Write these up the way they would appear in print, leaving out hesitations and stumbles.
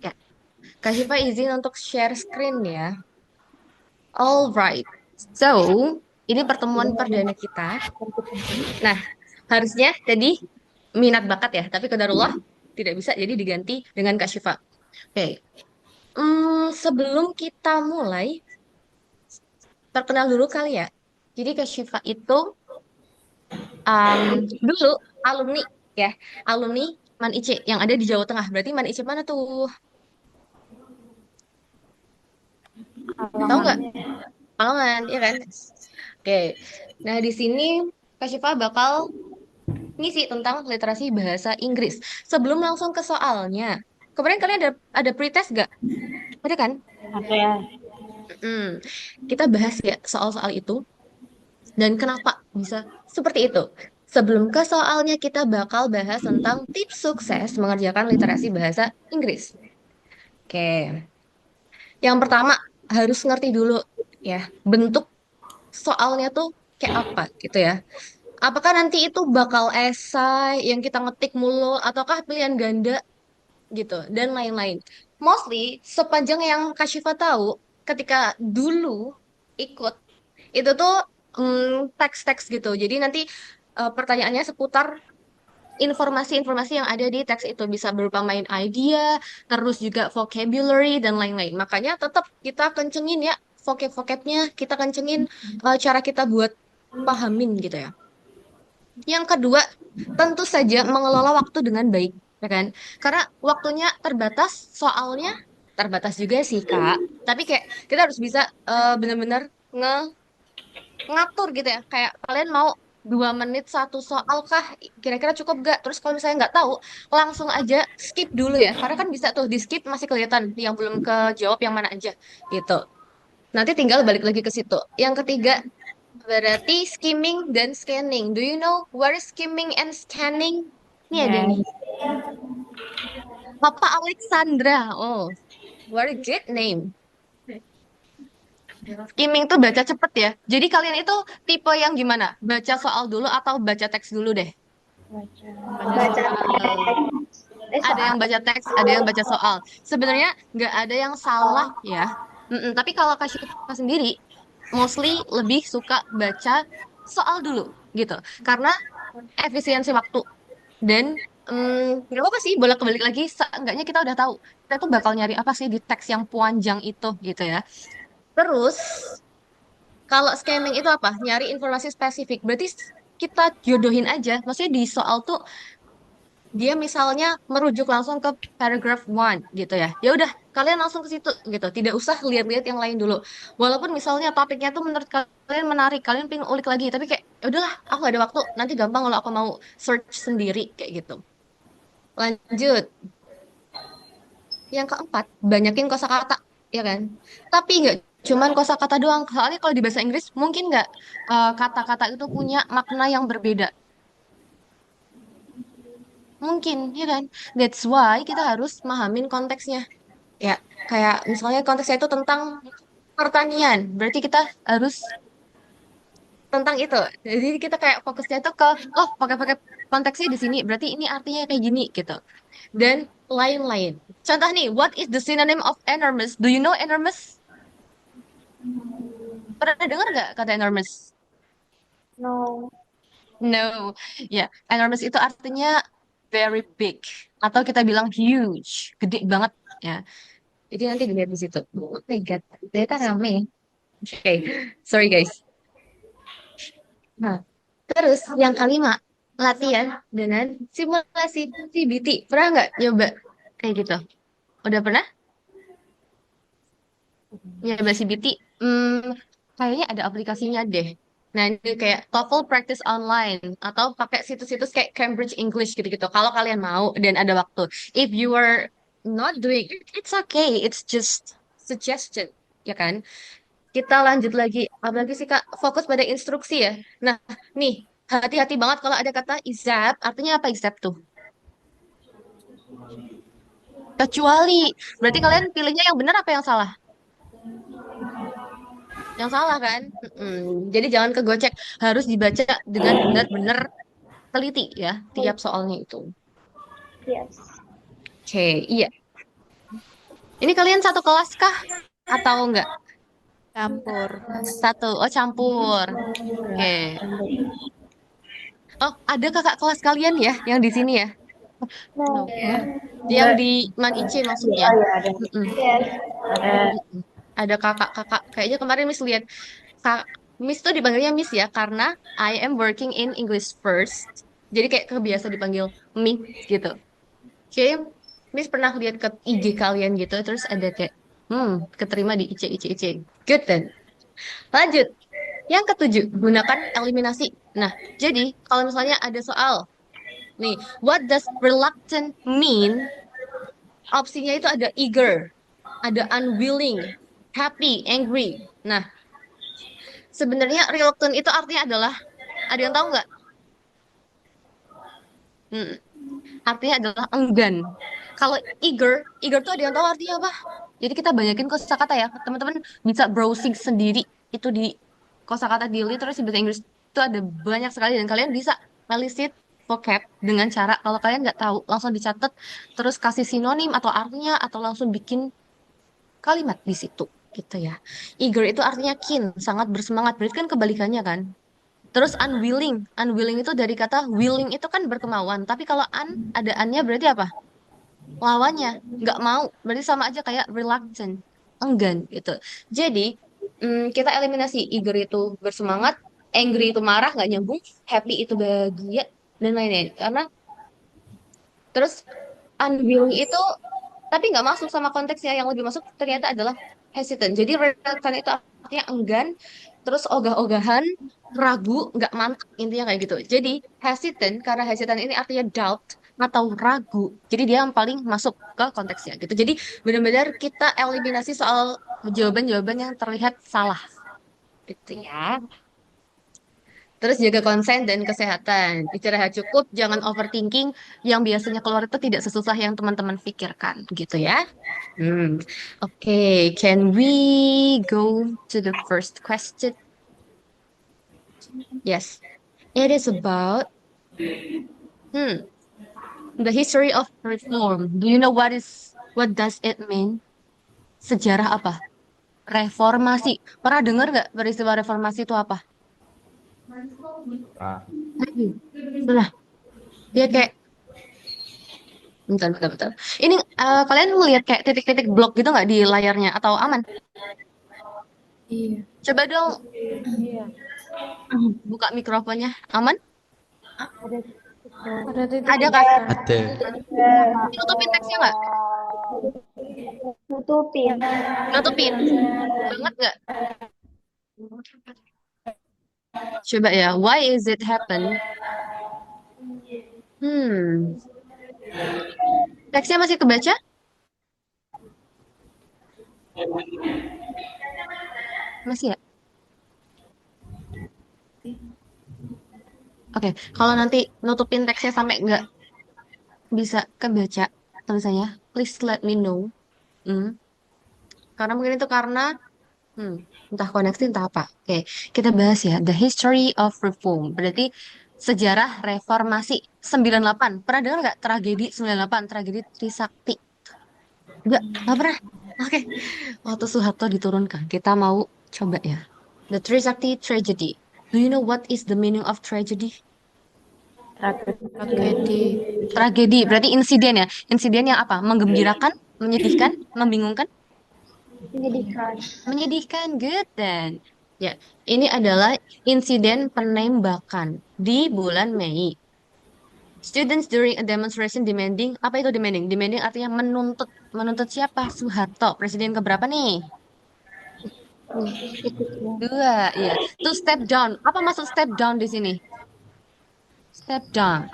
Ya, Kak Syifa izin untuk share screen ya. Alright. So, ini pertemuan perdana kita. Nah, harusnya tadi minat bakat ya, tapi qadarullah tidak bisa jadi diganti dengan Kak Syifa. Oke. Sebelum kita mulai, perkenal dulu kali ya. Jadi Kak Syifa itu um, dulu alumni ya, alumni Man IC yang ada di Jawa Tengah. Berarti Man IC mana tuh? Tahu nggak? Halamannya. Pekalongan, ya kan? Oke. Nah, di sini Kak Syifa bakal ngisi tentang literasi bahasa Inggris. Sebelum langsung ke soalnya, kemarin kalian ada pretest nggak? Ada kan? Apa ya? Hmm, kita bahas ya soal-soal itu dan kenapa bisa seperti itu. Sebelum ke soalnya, kita bakal bahas tentang tips sukses mengerjakan literasi bahasa Inggris. Oke, yang pertama harus ngerti dulu ya bentuk soalnya tuh kayak apa gitu ya. Apakah nanti itu bakal esai yang kita ngetik mulu ataukah pilihan ganda gitu dan lain-lain. Mostly sepanjang yang Kak Syifa tahu ketika dulu ikut itu tuh teks-teks gitu. Jadi nanti pertanyaannya seputar informasi-informasi yang ada di teks itu bisa berupa main idea, terus juga vocabulary dan lain-lain. Makanya tetap kita kencengin ya vocab-vocabnya, kita kencengin cara kita buat pahamin gitu ya. Yang kedua, tentu saja mengelola waktu dengan baik, ya kan? Karena waktunya terbatas, soalnya terbatas juga sih, Kak. Tapi kayak kita harus bisa benar-benar ngatur gitu ya. Kayak kalian mau 2 menit satu soal kah? Kira-kira cukup gak? Terus kalau misalnya nggak tahu, langsung aja skip dulu ya. Karena kan bisa tuh di skip masih kelihatan yang belum kejawab yang mana aja gitu. Nanti tinggal balik lagi ke situ. Yang ketiga, berarti skimming dan scanning. Do you know what is skimming and scanning? Ini ada Ya, nih. Papa Alexandra. Oh, what a good name. Skimming tuh baca cepet ya. Jadi kalian itu tipe yang gimana? Baca soal dulu atau baca teks dulu deh? baca. Baca Ada soal. yang baca teks, ada yang baca soal. Sebenarnya nggak ada yang salah ya. Tapi kalau Kak Syifa sendiri, mostly lebih suka baca soal dulu gitu. Karena efisiensi waktu. Dan nggak apa sih, bolak-balik lagi, seenggaknya kita udah tahu. Kita tuh bakal nyari apa sih di teks yang panjang itu gitu ya. Terus, kalau scanning itu apa? Nyari informasi spesifik. Berarti kita jodohin aja. Maksudnya di soal tuh dia misalnya merujuk langsung ke paragraph one gitu ya. Ya udah, kalian langsung ke situ gitu. Tidak usah lihat-lihat yang lain dulu. Walaupun misalnya topiknya tuh menurut kalian menarik, kalian pengen ulik lagi, tapi kayak ya udahlah, aku gak ada waktu. Nanti gampang kalau aku mau search sendiri kayak gitu. Lanjut. Yang keempat, banyakin kosakata, ya kan? Tapi nggak cuman kosakata doang. Soalnya kalau di bahasa Inggris mungkin nggak kata-kata itu punya makna yang berbeda. Mungkin, ya kan? That's why kita harus mahamin konteksnya. Ya, kayak misalnya konteksnya itu tentang pertanian, berarti kita harus tentang itu. Jadi kita kayak fokusnya itu ke, oh, pakai-pakai konteksnya di sini, berarti ini artinya kayak gini gitu. Dan lain-lain. Contoh nih, what is the synonym of enormous? Do you know enormous? Pernah dengar nggak kata enormous? No. No. Ya, enormous itu artinya very big. Atau kita bilang huge. Gede banget. Ya. Jadi nanti dilihat di situ. Oh my God. Ternyata rame. Oke. Sorry guys. Nah, terus yang kelima, latihan dengan simulasi CBT. Pernah nggak nyoba kayak gitu? Udah pernah nyoba CBT? Kayaknya ada aplikasinya deh. Nah, ini kayak TOEFL practice online atau pakai situs-situs kayak Cambridge English gitu-gitu. Kalau kalian mau dan ada waktu. If you are not doing it, it's okay. It's just suggestion, ya kan? Kita lanjut lagi. Apalagi sih Kak, fokus pada instruksi ya. Nah, nih, hati-hati banget kalau ada kata izap. Artinya apa izap tuh? Kecuali. Berarti kalian pilihnya yang benar apa yang salah? Yang salah kan? Jadi jangan kegocek. Harus dibaca dengan benar-benar teliti ya, tiap soalnya itu. Yes. Oke, iya. Ini kalian satu kelas kah? Atau enggak? Campur. Satu. Oh, campur. Ya, Oke. lanjut. Oh, ada kakak kelas kalian ya yang di sini ya? No. No. Yang Enggak. di Man Ice Iya, maksudnya. oh ya ada. Mm-mm. Yes. Ada. Mm-mm. Ada kakak-kakak. Kayaknya kemarin Miss lihat. Kak, Miss tuh dipanggilnya Miss ya karena I am working in English first. Jadi kayak kebiasa dipanggil Miss gitu. Kayak Miss pernah lihat ke IG kalian gitu, terus ada kayak, keterima di IC, IC, IC. Good then. Lanjut. Yang ketujuh, gunakan eliminasi. Nah, jadi kalau misalnya ada soal, nih, what does reluctant mean? Opsinya itu ada eager, ada unwilling, happy, angry. Nah, sebenarnya reluctant itu artinya adalah, ada yang tahu nggak? Hmm, artinya adalah enggan. Kalau eager tuh ada yang tahu artinya apa? Jadi kita banyakin kosakata ya. Teman-teman bisa browsing sendiri itu di kosakata di literasi bahasa Inggris itu ada banyak sekali dan kalian bisa melistit vocab dengan cara kalau kalian nggak tahu langsung dicatat terus kasih sinonim atau artinya atau langsung bikin kalimat di situ gitu ya. Eager itu artinya keen, sangat bersemangat. Berarti kan kebalikannya kan? Terus unwilling itu dari kata willing itu kan berkemauan. Tapi kalau ada unnya berarti apa? Lawannya nggak mau. Berarti sama aja kayak reluctant, enggan gitu. Jadi kita eliminasi eager itu bersemangat, angry itu marah nggak nyambung, happy itu bahagia dan lain-lain. Karena terus unwilling itu tapi nggak masuk sama konteksnya yang lebih masuk ternyata adalah hesitant. Jadi reluctant itu artinya enggan, terus ogah-ogahan, ragu, nggak mantap intinya kayak gitu. Jadi hesitant karena hesitant ini artinya doubt atau ragu. Jadi dia yang paling masuk ke konteksnya gitu. Jadi benar-benar kita eliminasi soal jawaban-jawaban yang terlihat salah gitu ya. Terus jaga konsen dan kesehatan. Istirahat cukup, jangan overthinking. Yang biasanya keluar itu tidak sesusah yang teman-teman pikirkan, gitu ya. Hmm. Okay, can we go to the first question? Yes, it is about hmm, the history of reform. Do you know what does it mean? Sejarah apa? Reformasi. Pernah dengar nggak peristiwa reformasi itu apa? Ah, Pernah. Dia kayak bentar, bentar, bentar. Ini kalian melihat kayak titik-titik blok gitu nggak di layarnya atau aman? Iya. Coba dong Iya. buka mikrofonnya. Aman? Ada. Ada titik Ada kak? besar. ada. Nutupin teksnya nggak? Nutupin. Nutupin. Banget nggak? Coba ya. Why is it happen? Hmm. Teksnya masih kebaca? Masih ya? Oke. Kalau nanti nutupin teksnya sampai nggak bisa kebaca tulisannya, please let me know. Hmm. Karena mungkin itu karena Hmm, entah koneksi entah apa. Oke, kita bahas ya the history of reform. Berarti sejarah reformasi 98. Pernah dengar nggak tragedi 98, tragedi Trisakti? Nggak pernah. Oke, waktu Soeharto diturunkan, kita mau coba ya. The Trisakti tragedy. Do you know what is the meaning of tragedy? Tragedi. Tragedi berarti insiden ya. Insiden yang apa? Menggembirakan, menyedihkan, membingungkan? Menyedihkan. Menyedihkan, good then. Ya, ini adalah insiden penembakan di bulan Mei. Students during a demonstration demanding, apa itu demanding? Demanding artinya menuntut. Menuntut siapa? Soeharto. Presiden keberapa nih? Dua, ya. To step down. Apa maksud step down di sini? Step down.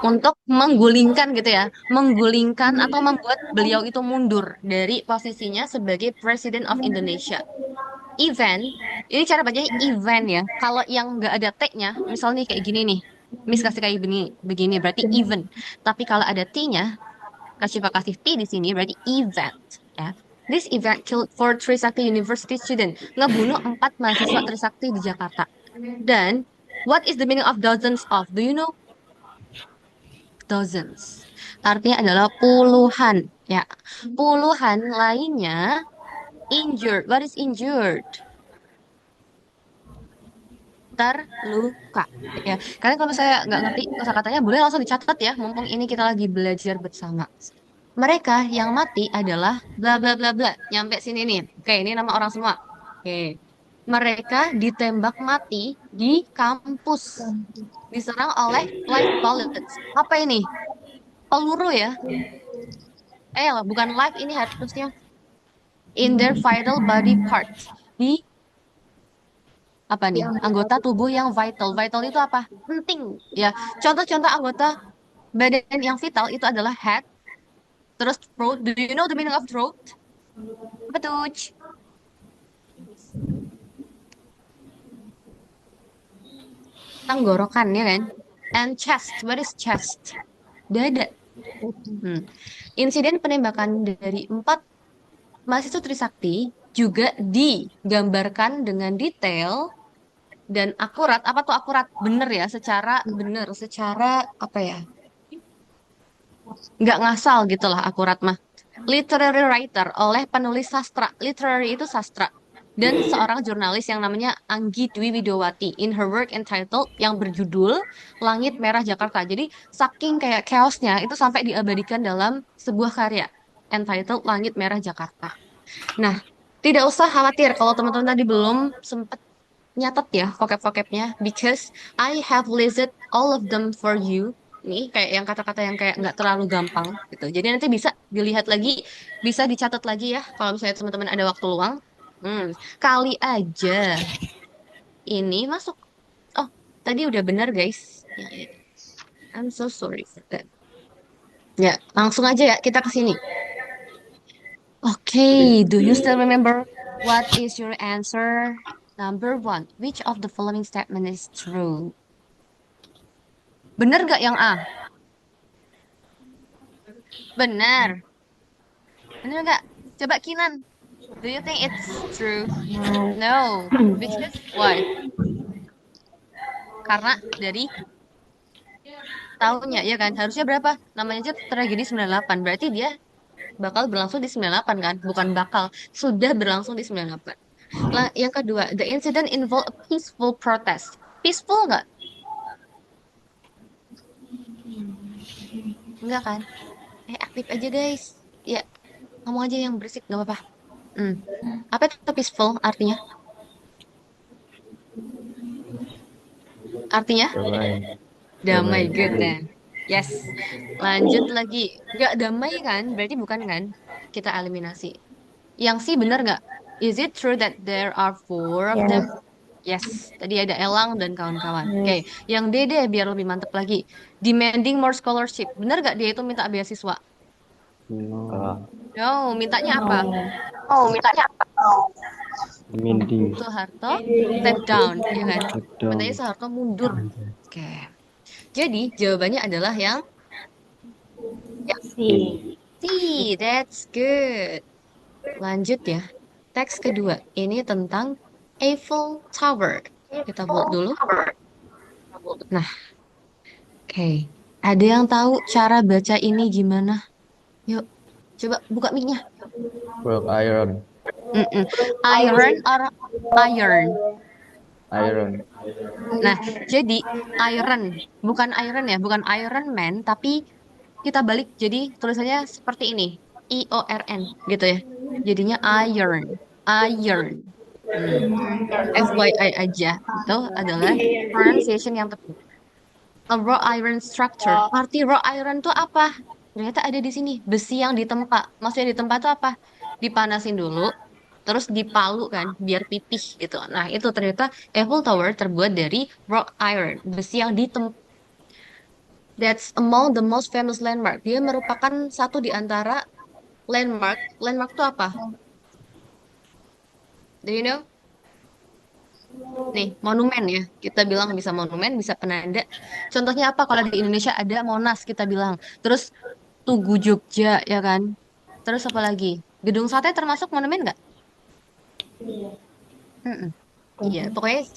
Untuk menggulingkan gitu ya. Menggulingkan atau membuat beliau itu mundur dari posisinya sebagai President of Indonesia. Event, ini cara bacanya event ya. Kalau yang nggak ada T-nya, misalnya kayak gini nih. Miss kasih kayak begini berarti event. Tapi kalau ada T-nya, kasih T di sini berarti event. Ya. This event killed four Trisakti University student. Ngebunuh 4 mahasiswa Trisakti di Jakarta. Dan, what is the meaning of dozens of? Do you know? dozens. Artinya adalah puluhan, ya. Puluhan lainnya injured. What is injured? Terluka. Ya, kalian kalau saya nggak ngerti kosakatanya boleh langsung dicatat ya, mumpung ini kita lagi belajar bersama. Mereka yang mati adalah bla bla bla bla. Nyampe sini nih. Oke, ini nama orang semua. Oke. Mereka ditembak mati di kampus. Diserang oleh live bullets. Apa ini? Peluru ya? Bukan live, ini harusnya in their vital body parts. Di apa nih? Anggota tubuh yang vital. Vital itu apa? Penting. Ya. Contoh-contoh anggota badan yang vital itu adalah head, terus throat. Do you know the meaning of throat? Apa tuh? Tenggorokan ya kan? And chest. What is chest? Dada. Insiden penembakan dari 4 mahasiswa Trisakti juga digambarkan dengan detail dan akurat. Apa tuh akurat? Bener ya, bener, secara apa ya? Nggak ngasal gitu lah akurat mah. Literary writer oleh penulis sastra. Literary itu sastra. Dan seorang jurnalis yang namanya Anggi Dwi Widowati in her work entitled yang berjudul Langit Merah Jakarta. Jadi saking kayak chaosnya itu sampai diabadikan dalam sebuah karya entitled Langit Merah Jakarta. Nah, tidak usah khawatir kalau teman-teman tadi belum sempat nyatet ya vocab-vocabnya because I have listed all of them for you. Nih kayak yang kata-kata yang kayak nggak terlalu gampang gitu. Jadi nanti bisa dilihat lagi, bisa dicatat lagi ya kalau misalnya teman-teman ada waktu luang. Kali aja ini masuk. Oh, tadi udah benar guys. Ya, I'm so sorry for that. Ya, langsung aja ya kita ke sini. Okay, do you still remember what is your answer? Number one, which of the following statement is true? Bener gak yang A? Bener. Bener gak? Coba Kinan. Do you think it's true? No. Because why? Karena dari tahunnya, ya kan? Harusnya berapa? Namanya aja tragedi 98. Berarti dia bakal berlangsung di 98 kan? Bukan bakal. Sudah berlangsung di 98. Lah, yang kedua, the incident involved a peaceful protest. Peaceful nggak? Enggak kan? Aktif aja guys. Ya, ngomong aja yang berisik, nggak apa-apa. Apa itu peaceful artinya? Artinya? Damai. Damai, good then. Yes. Lanjut lagi. Nggak damai kan? Berarti bukan kan? Kita eliminasi. Yang C benar nggak? Is it true that there are 4 of them? Yes. Tadi ada Elang dan kawan-kawan. Oke. Yang D deh biar lebih mantep lagi. Demanding more scholarship. Benar nggak dia itu minta beasiswa? No. No, mintanya apa? Demanding. Soeharto step down, ya kan? Step down. Mintanya Soeharto mundur. Oke. Jadi jawabannya adalah yang C. C. That's good. Lanjut ya. Teks kedua. Ini tentang Eiffel Tower. Kita buat dulu. Nah, oke. Ada yang tahu cara baca ini gimana? Yuk, coba buka mic-nya. Work iron. Iron or iron? Iron. Nah, jadi iron, bukan iron ya, bukan Iron Man, tapi kita balik jadi tulisannya seperti ini, IORN gitu ya. Jadinya iron, iron. FYI aja, itu adalah pronunciation yang tepat. A raw iron structure. Arti raw iron itu apa? Ternyata ada di sini, besi yang ditempa. Maksudnya ditempa itu apa? Dipanasin dulu, terus dipalu kan, biar pipih gitu. Nah, itu ternyata Eiffel Tower terbuat dari raw iron, besi yang ditempa. That's among the most famous landmark. Dia merupakan satu di antara landmark. Landmark itu apa? Do you know? Nih, monumen ya. Kita bilang bisa monumen, bisa penanda. Contohnya apa? Kalau di Indonesia ada Monas, kita bilang. Terus Tugu Jogja, ya kan? Terus apa lagi? Gedung Sate termasuk monumen nggak? Mm-mm. Iya, pokoknya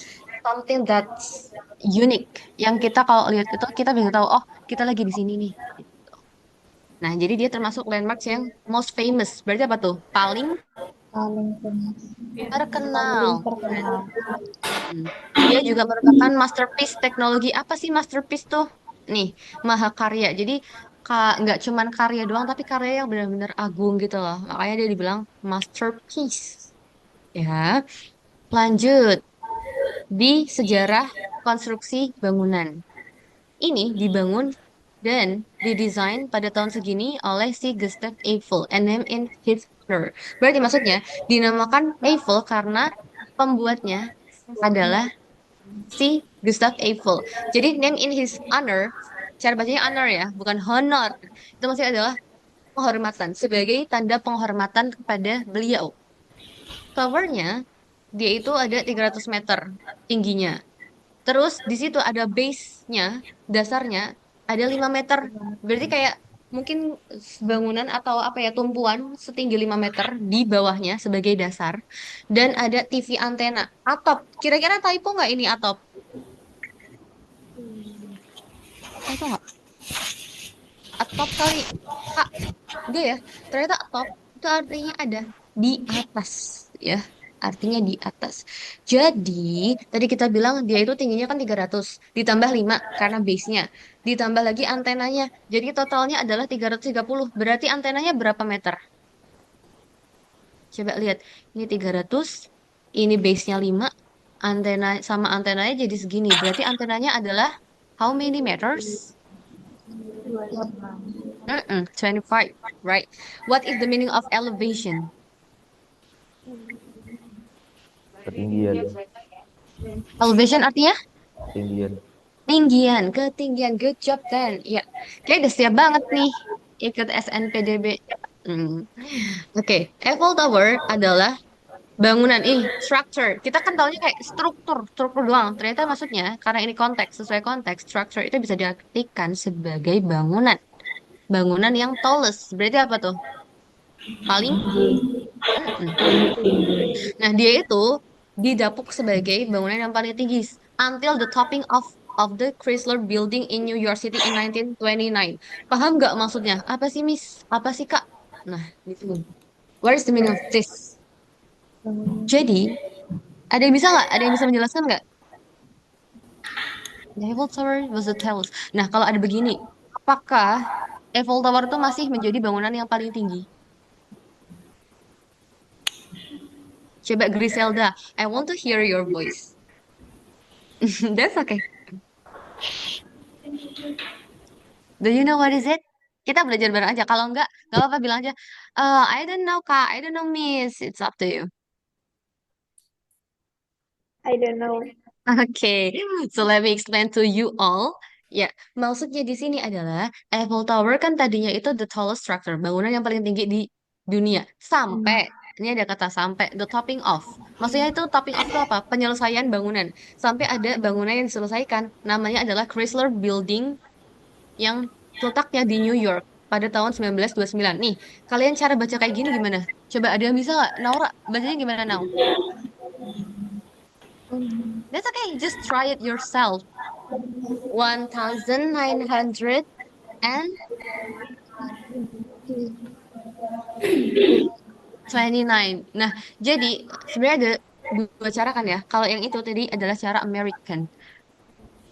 something that's unique. Yang kita kalau lihat itu kita bisa tahu, oh kita lagi di sini nih. Nah, jadi dia termasuk landmarks yang most famous. Berarti apa tuh? Paling paling famous, paling terkenal. terkenal. Hmm. Dia juga merupakan masterpiece teknologi. Apa sih masterpiece tuh? Nih, mahakarya. Jadi nggak cuman karya doang, tapi karya yang benar-benar agung gitu loh. Makanya dia dibilang masterpiece. Ya, lanjut di sejarah konstruksi bangunan. Ini dibangun dan didesain pada tahun segini oleh si Gustav Eiffel and named in his honor. Berarti maksudnya dinamakan Eiffel karena pembuatnya adalah si Gustav Eiffel. Jadi name in his honor, cara bacanya honor ya, bukan honor. Itu maksudnya adalah penghormatan, sebagai tanda penghormatan kepada beliau. Towernya, dia itu ada 300 meter tingginya. Terus di situ ada base-nya, dasarnya ada 5 meter. Berarti kayak mungkin bangunan atau apa ya, tumpuan setinggi 5 meter di bawahnya sebagai dasar. Dan ada TV antena. Atop. Kira-kira typo nggak ini atop? Typo nggak? Atop kali. Kak, enggak ya. Ternyata atop itu artinya ada di atas. Ya, artinya di atas. Jadi, tadi kita bilang dia itu tingginya kan 300. Ditambah 5 karena base-nya. Ditambah lagi antenanya. Jadi totalnya adalah 330. Berarti antenanya berapa meter? Coba lihat. Ini 300. Ini base-nya 5. Antena sama antenanya jadi segini. Berarti antenanya adalah how many meters? 25, right? What is the meaning of elevation? Ketinggian. Elevation artinya Ketinggian. tinggian, ketinggian. Good job, Dan. Ya, kayak udah siap banget nih ikut SNPDB. Hmm. Oke, Eiffel Tower adalah bangunan, structure. Kita kan taunya kayak struktur doang. Ternyata maksudnya, karena ini konteks, sesuai konteks, structure itu bisa diartikan sebagai bangunan. Bangunan yang tallest. Berarti apa tuh? Paling? Mm-mm. Nah, dia itu didapuk sebagai bangunan yang paling tinggi until the topping of the Chrysler Building in New York City in 1929. Paham nggak maksudnya? Apa sih, Miss? Apa sih, Kak? Nah, gitu. What is the meaning of this? Jadi, ada yang bisa nggak? Ada yang bisa menjelaskan nggak? The Eiffel Tower was the tallest. Nah, kalau ada begini, apakah Eiffel Tower itu masih menjadi bangunan yang paling tinggi? Coba Griselda, I want to hear your voice. That's okay. Do you know what is it? Kita belajar bareng aja. Kalau nggak apa-apa bilang aja. I don't know, Kak. I don't know, Miss. It's up to you. I don't know. Oke, so let me explain to you all. Ya, maksudnya di sini adalah Eiffel Tower kan tadinya itu the tallest structure, bangunan yang paling tinggi di dunia. Sampai, ini ada kata sampai, the topping off. Maksudnya itu topping off itu apa? Penyelesaian bangunan. Sampai ada bangunan yang diselesaikan, namanya adalah Chrysler Building yang letaknya di New York pada tahun 1929. Nih, kalian cara baca kayak gini gimana? Coba ada yang bisa nggak? Naura, bacanya gimana, Nau? That's okay, just try it yourself. 1929. Nah, jadi sebenarnya ada dua cara kan ya. Kalau yang itu tadi adalah cara American.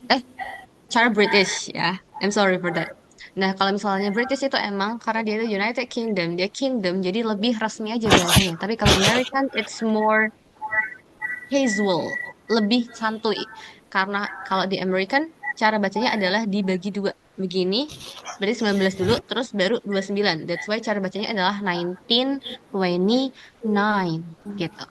Eh, cara British ya. I'm sorry for that. Nah, kalau misalnya British itu emang karena dia itu United Kingdom, dia kingdom, jadi lebih resmi aja bahasanya. Tapi kalau American, it's more casual, lebih santuy. Karena kalau di American, cara bacanya adalah dibagi dua. Begini, berarti 19 dulu, terus baru 29. That's why cara bacanya adalah 1929, gitu.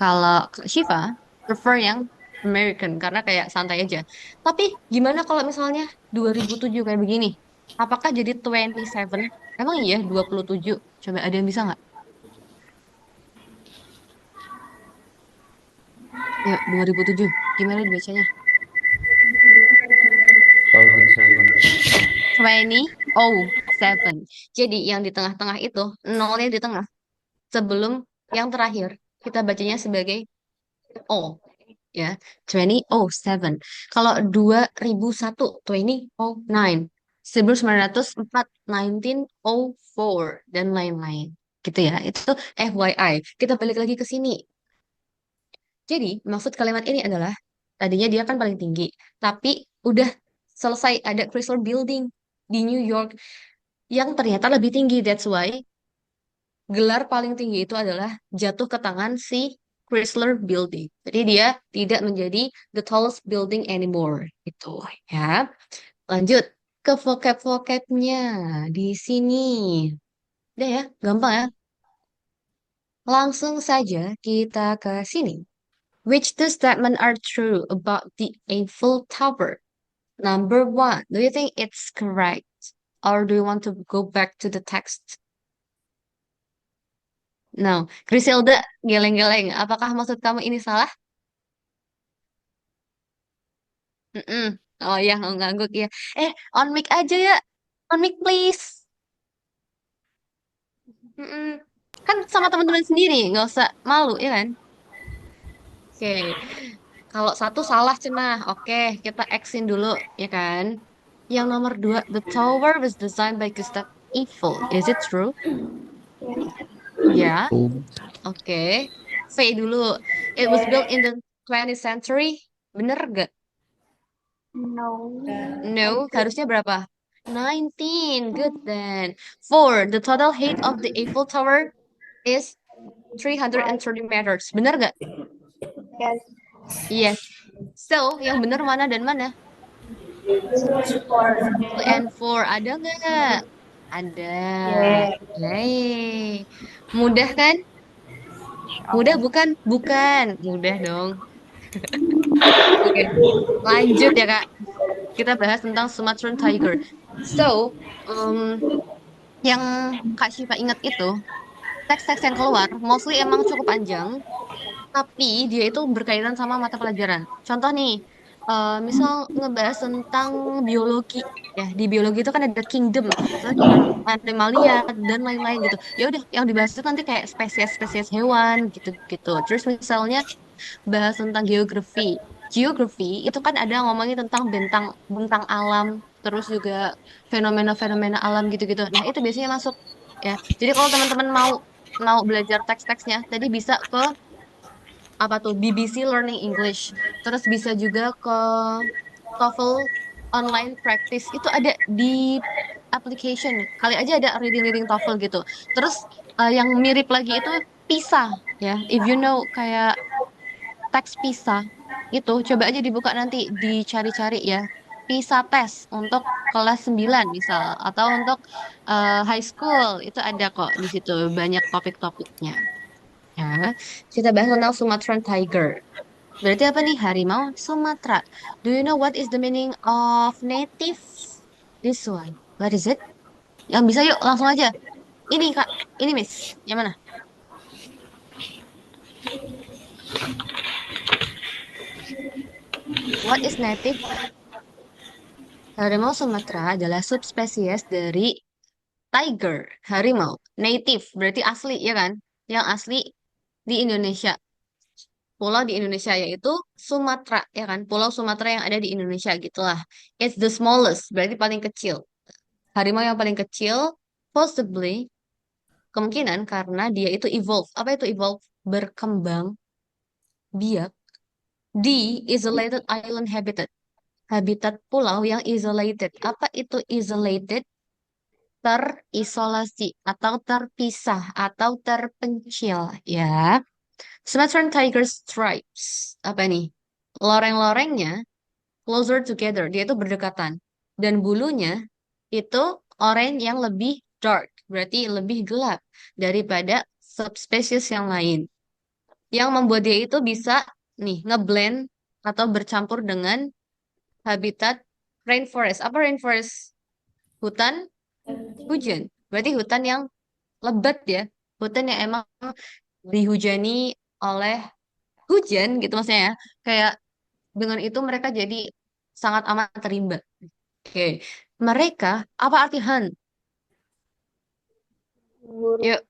Kalau Shiva, prefer yang American, karena kayak santai aja. Tapi gimana kalau misalnya 2007 kayak begini? Apakah jadi 27? Emang iya 27? Coba ada yang bisa nggak? Yuk, 2007. Gimana dibacanya? 2007. 2007. Jadi yang di tengah-tengah itu, nolnya di tengah. Sebelum yang terakhir, kita bacanya sebagai O. ya, 2007. Kalau 2001, 2009. 1904, 1904, dan lain-lain. Gitu ya. Itu FYI. Kita balik lagi ke sini. Jadi, maksud kalimat ini adalah tadinya dia kan paling tinggi, tapi udah selesai ada Chrysler Building di New York yang ternyata lebih tinggi. That's why gelar paling tinggi itu adalah jatuh ke tangan si Chrysler Building. Jadi dia tidak menjadi the tallest building anymore. Itu ya. Lanjut ke vocab-vocabnya di sini. Udah ya, gampang ya. Langsung saja kita ke sini. Which two statements are true about the Eiffel Tower? Number one, do you think it's correct? Or do you want to go back to the text? No, Griselda, geleng-geleng. Apakah maksud kamu ini salah? Mm-mm. Oh ya, ngangguk ya. On mic aja ya. On mic please. Mm-mm. Kan sama teman-teman sendiri, nggak usah malu ya kan? Oke, kalau satu salah cenah. Oke, kita X-in dulu ya kan? Yang nomor dua, the tower was designed by Gustav Eiffel. Is it true? Ya, oke. V dulu. It was built in the 20th century. Bener gak? No. No, harusnya berapa? 19. Good then. Four, the total height of the Eiffel Tower is 330 meters. Bener gak? Yes. Yes. So, yang bener mana dan mana? Two and four. Ada nggak? Ada. Yeay. Mudah kan? Mudah bukan? Bukan. Mudah dong. Oke. Lanjut ya, Kak. Kita bahas tentang Sumatran Tiger. So, yang Kak Syifa ingat itu, teks-teks yang keluar, mostly emang cukup panjang, tapi dia itu berkaitan sama mata pelajaran. Contoh nih, misal ngebahas tentang biologi, ya di biologi itu kan ada kingdom, misalnya kingdom animalia dan lain-lain gitu. Ya udah, yang dibahas itu nanti kayak spesies-spesies hewan gitu-gitu. Terus misalnya bahas tentang geografi. Geografi itu kan ada ngomongin tentang bentang bentang alam, terus juga fenomena-fenomena alam gitu-gitu. Nah, itu biasanya masuk ya. Jadi kalau teman-teman mau mau belajar teks-teksnya, tadi bisa ke apa tuh BBC Learning English. Terus bisa juga ke TOEFL online practice. Itu ada di application. Kali aja ada reading-reading TOEFL gitu. Terus yang mirip lagi itu PISA ya. If you know kayak teks PISA itu coba aja dibuka nanti dicari-cari ya. PISA test untuk kelas 9 misal atau untuk high school itu ada kok di situ banyak topik-topiknya. Ya, kita bahas tentang Sumatran Tiger. Berarti apa nih? Harimau Sumatera. Do you know what is the meaning of native? This one. What is it? Yang bisa yuk langsung aja. Ini Kak, ini Miss. Yang mana? What is native? Harimau Sumatera adalah subspesies dari tiger, harimau. Native, berarti asli, ya kan? Yang asli di Indonesia. Pulau di Indonesia yaitu Sumatera, ya kan? Pulau Sumatera yang ada di Indonesia, gitulah. It's the smallest, berarti paling kecil. Harimau yang paling kecil, possibly, kemungkinan karena dia itu evolve. Apa itu evolve? Berkembang biak di isolated island habitat. Habitat pulau yang isolated. Apa itu isolated? Terisolasi atau terpisah atau terpencil ya. Sumatran tiger stripes. Apa nih? Loreng-lorengnya closer together. Dia itu berdekatan. Dan bulunya itu oranye yang lebih dark. Berarti lebih gelap daripada subspesies yang lain. Yang membuat dia itu bisa nih ngeblend atau bercampur dengan habitat rainforest. Apa rainforest? Hutan hujan. Berarti hutan yang lebat ya. Hutan yang emang dihujani oleh hujan gitu maksudnya ya. Kayak dengan itu mereka jadi sangat amat terimba. Oke. Mereka, apa arti hunt? Buru. Yuk,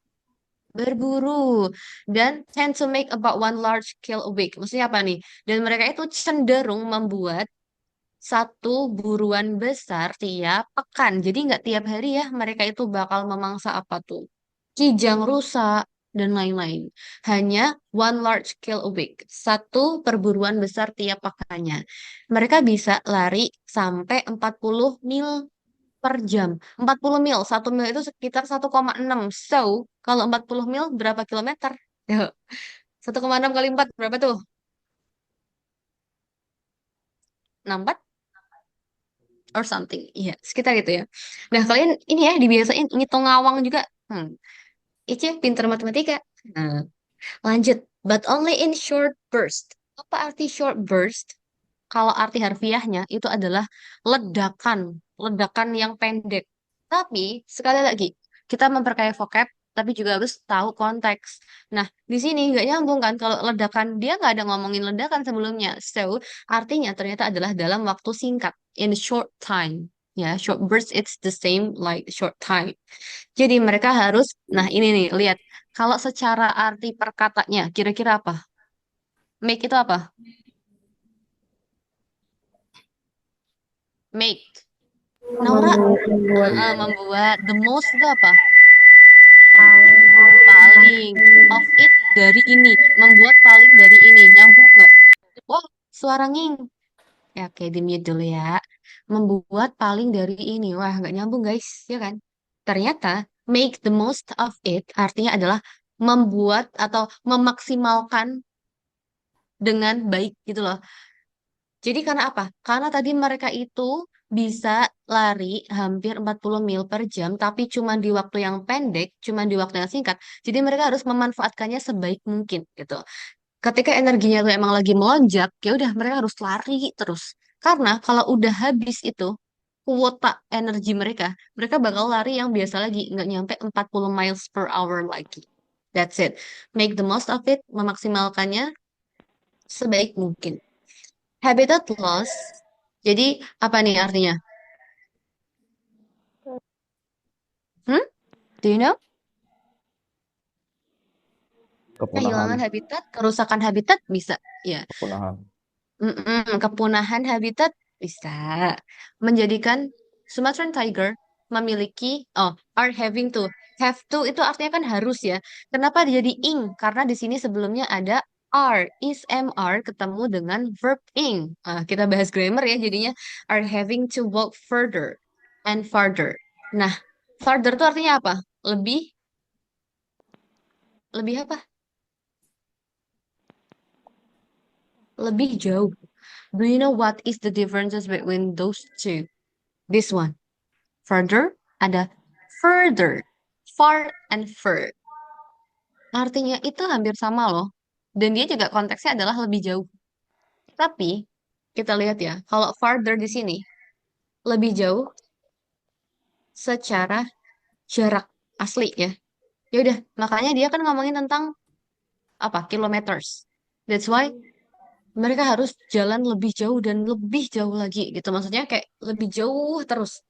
berburu, dan tend to make about one large kill a week. Maksudnya apa nih? Dan mereka itu cenderung membuat satu buruan besar tiap pekan. Jadi nggak tiap hari ya, mereka itu bakal memangsa apa tuh? Kijang rusa dan lain-lain. Hanya one large kill a week. Satu perburuan besar tiap pekannya. Mereka bisa lari sampai 40 mil per jam. 40 mil. Satu mil itu sekitar 1,6. So, kalau 40 mil berapa kilometer? Yuk, 1,6 kali 4 berapa tuh? 64 or something. Iya, sekitar itu ya. Nah, kalian ini ya dibiasain ngitung ngawang juga. Ice pinter matematika. Nah, lanjut. But only in short burst. Apa arti short burst? Kalau arti harfiahnya itu adalah ledakan, ledakan yang pendek. Tapi sekali lagi kita memperkaya vocab, tapi juga harus tahu konteks. Nah, di sini nggak nyambung kan kalau ledakan dia nggak ada ngomongin ledakan sebelumnya. So, artinya ternyata adalah dalam waktu singkat, in short time. Ya, short burst it's the same like short time. Jadi mereka harus, nah ini nih lihat, kalau secara arti perkatanya kira-kira apa? Make itu apa? Make. Naura, Membuat. membuat. The most itu apa? Paling. Paling. Of it dari ini. Membuat paling dari ini. Nyambung nggak? Wah, suara nging. Ya, oke, di-mute dulu ya. Membuat paling dari ini. Wah, nggak nyambung guys. Ya kan? Ternyata, make the most of it artinya adalah membuat atau memaksimalkan dengan baik gitu loh. Jadi karena apa? Karena tadi mereka itu bisa lari hampir 40 mil per jam, tapi cuma di waktu yang pendek, cuma di waktu yang singkat. Jadi mereka harus memanfaatkannya sebaik mungkin gitu. Ketika energinya tuh emang lagi melonjak, ya udah mereka harus lari terus. Karena kalau udah habis itu kuota energi mereka, mereka bakal lari yang biasa lagi, nggak nyampe 40 miles per hour lagi. That's it. Make the most of it, memaksimalkannya sebaik mungkin. Habitat loss. Jadi apa nih artinya? Hmm? Do you know? Kepunahan, Kehilangan habitat, kerusakan habitat bisa. Ya. kepunahan. Kepunahan habitat bisa. Menjadikan Sumatran tiger memiliki are having to. Have to itu artinya kan harus ya. Kenapa dia jadi ing? Karena di sini sebelumnya ada are, is MR ketemu dengan verb ing. Kita bahas grammar ya jadinya are having to walk further and farther. Nah, farther itu artinya apa? Lebih, lebih apa? Lebih jauh. Do you know what is the differences between those two? This one. Further, ada further. Far and fur. Artinya itu hampir sama loh. Dan dia juga konteksnya adalah lebih jauh. Tapi, kita lihat ya, kalau farther di sini, lebih jauh secara jarak asli ya. Ya udah, makanya dia kan ngomongin tentang apa? Kilometers. That's why mereka harus jalan lebih jauh dan lebih jauh lagi gitu. Maksudnya kayak lebih jauh terus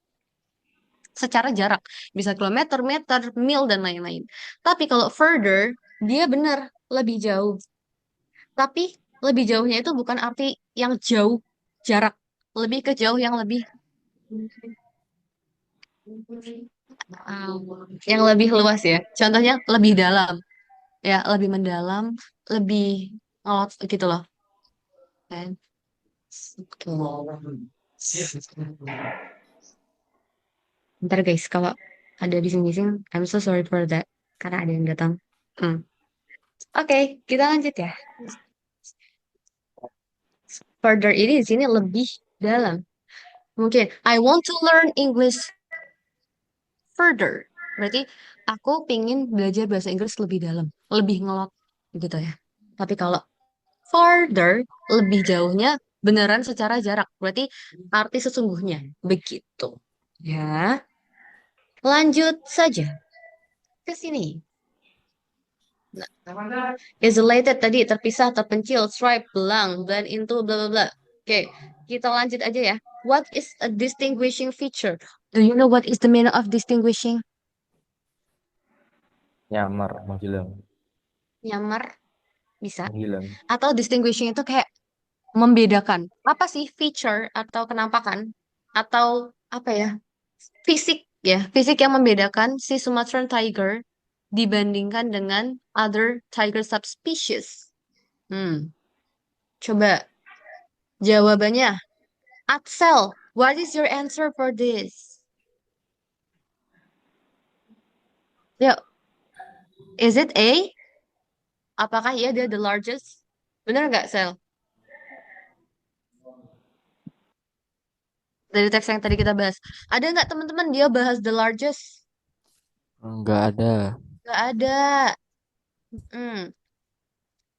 secara jarak. Bisa kilometer, meter, mil, dan lain-lain. Tapi kalau further, dia benar lebih jauh. Tapi lebih jauhnya itu bukan arti yang jauh jarak. Lebih ke jauh yang lebih luas ya. Contohnya lebih dalam. Ya, lebih mendalam, lebih ngelot gitu loh. Kan? Bentar guys, kalau ada bising-bising, I'm so sorry for that. Karena ada yang datang. Hmm. Oke, kita lanjut ya. Further ini di sini lebih dalam. Mungkin, I want to learn English further. Berarti aku pingin belajar bahasa Inggris lebih dalam, lebih ngelot gitu ya. Tapi kalau further, lebih jauhnya beneran secara jarak. Berarti arti sesungguhnya begitu. Ya, lanjut saja ke sini. Nah, isolated tadi terpisah, terpencil, stripe, belang, blend into, bla bla bla. Oke, kita lanjut aja ya. What is a distinguishing feature? Do you know what is the meaning of distinguishing? Nyamar, menghilang, Nyamar bisa. menghilang. Atau distinguishing itu kayak membedakan. Apa sih feature atau kenampakan? Atau apa ya? Fisik ya. Fisik yang membedakan si Sumatran tiger dibandingkan dengan other tiger subspecies. Hmm. Coba jawabannya. Axel, what is your answer for this? Yuk, is it A? Apakah dia the largest? Bener nggak, Sel? Dari teks yang tadi kita bahas. Ada nggak teman-teman dia bahas the largest? Enggak ada. Nggak ada. Hmm.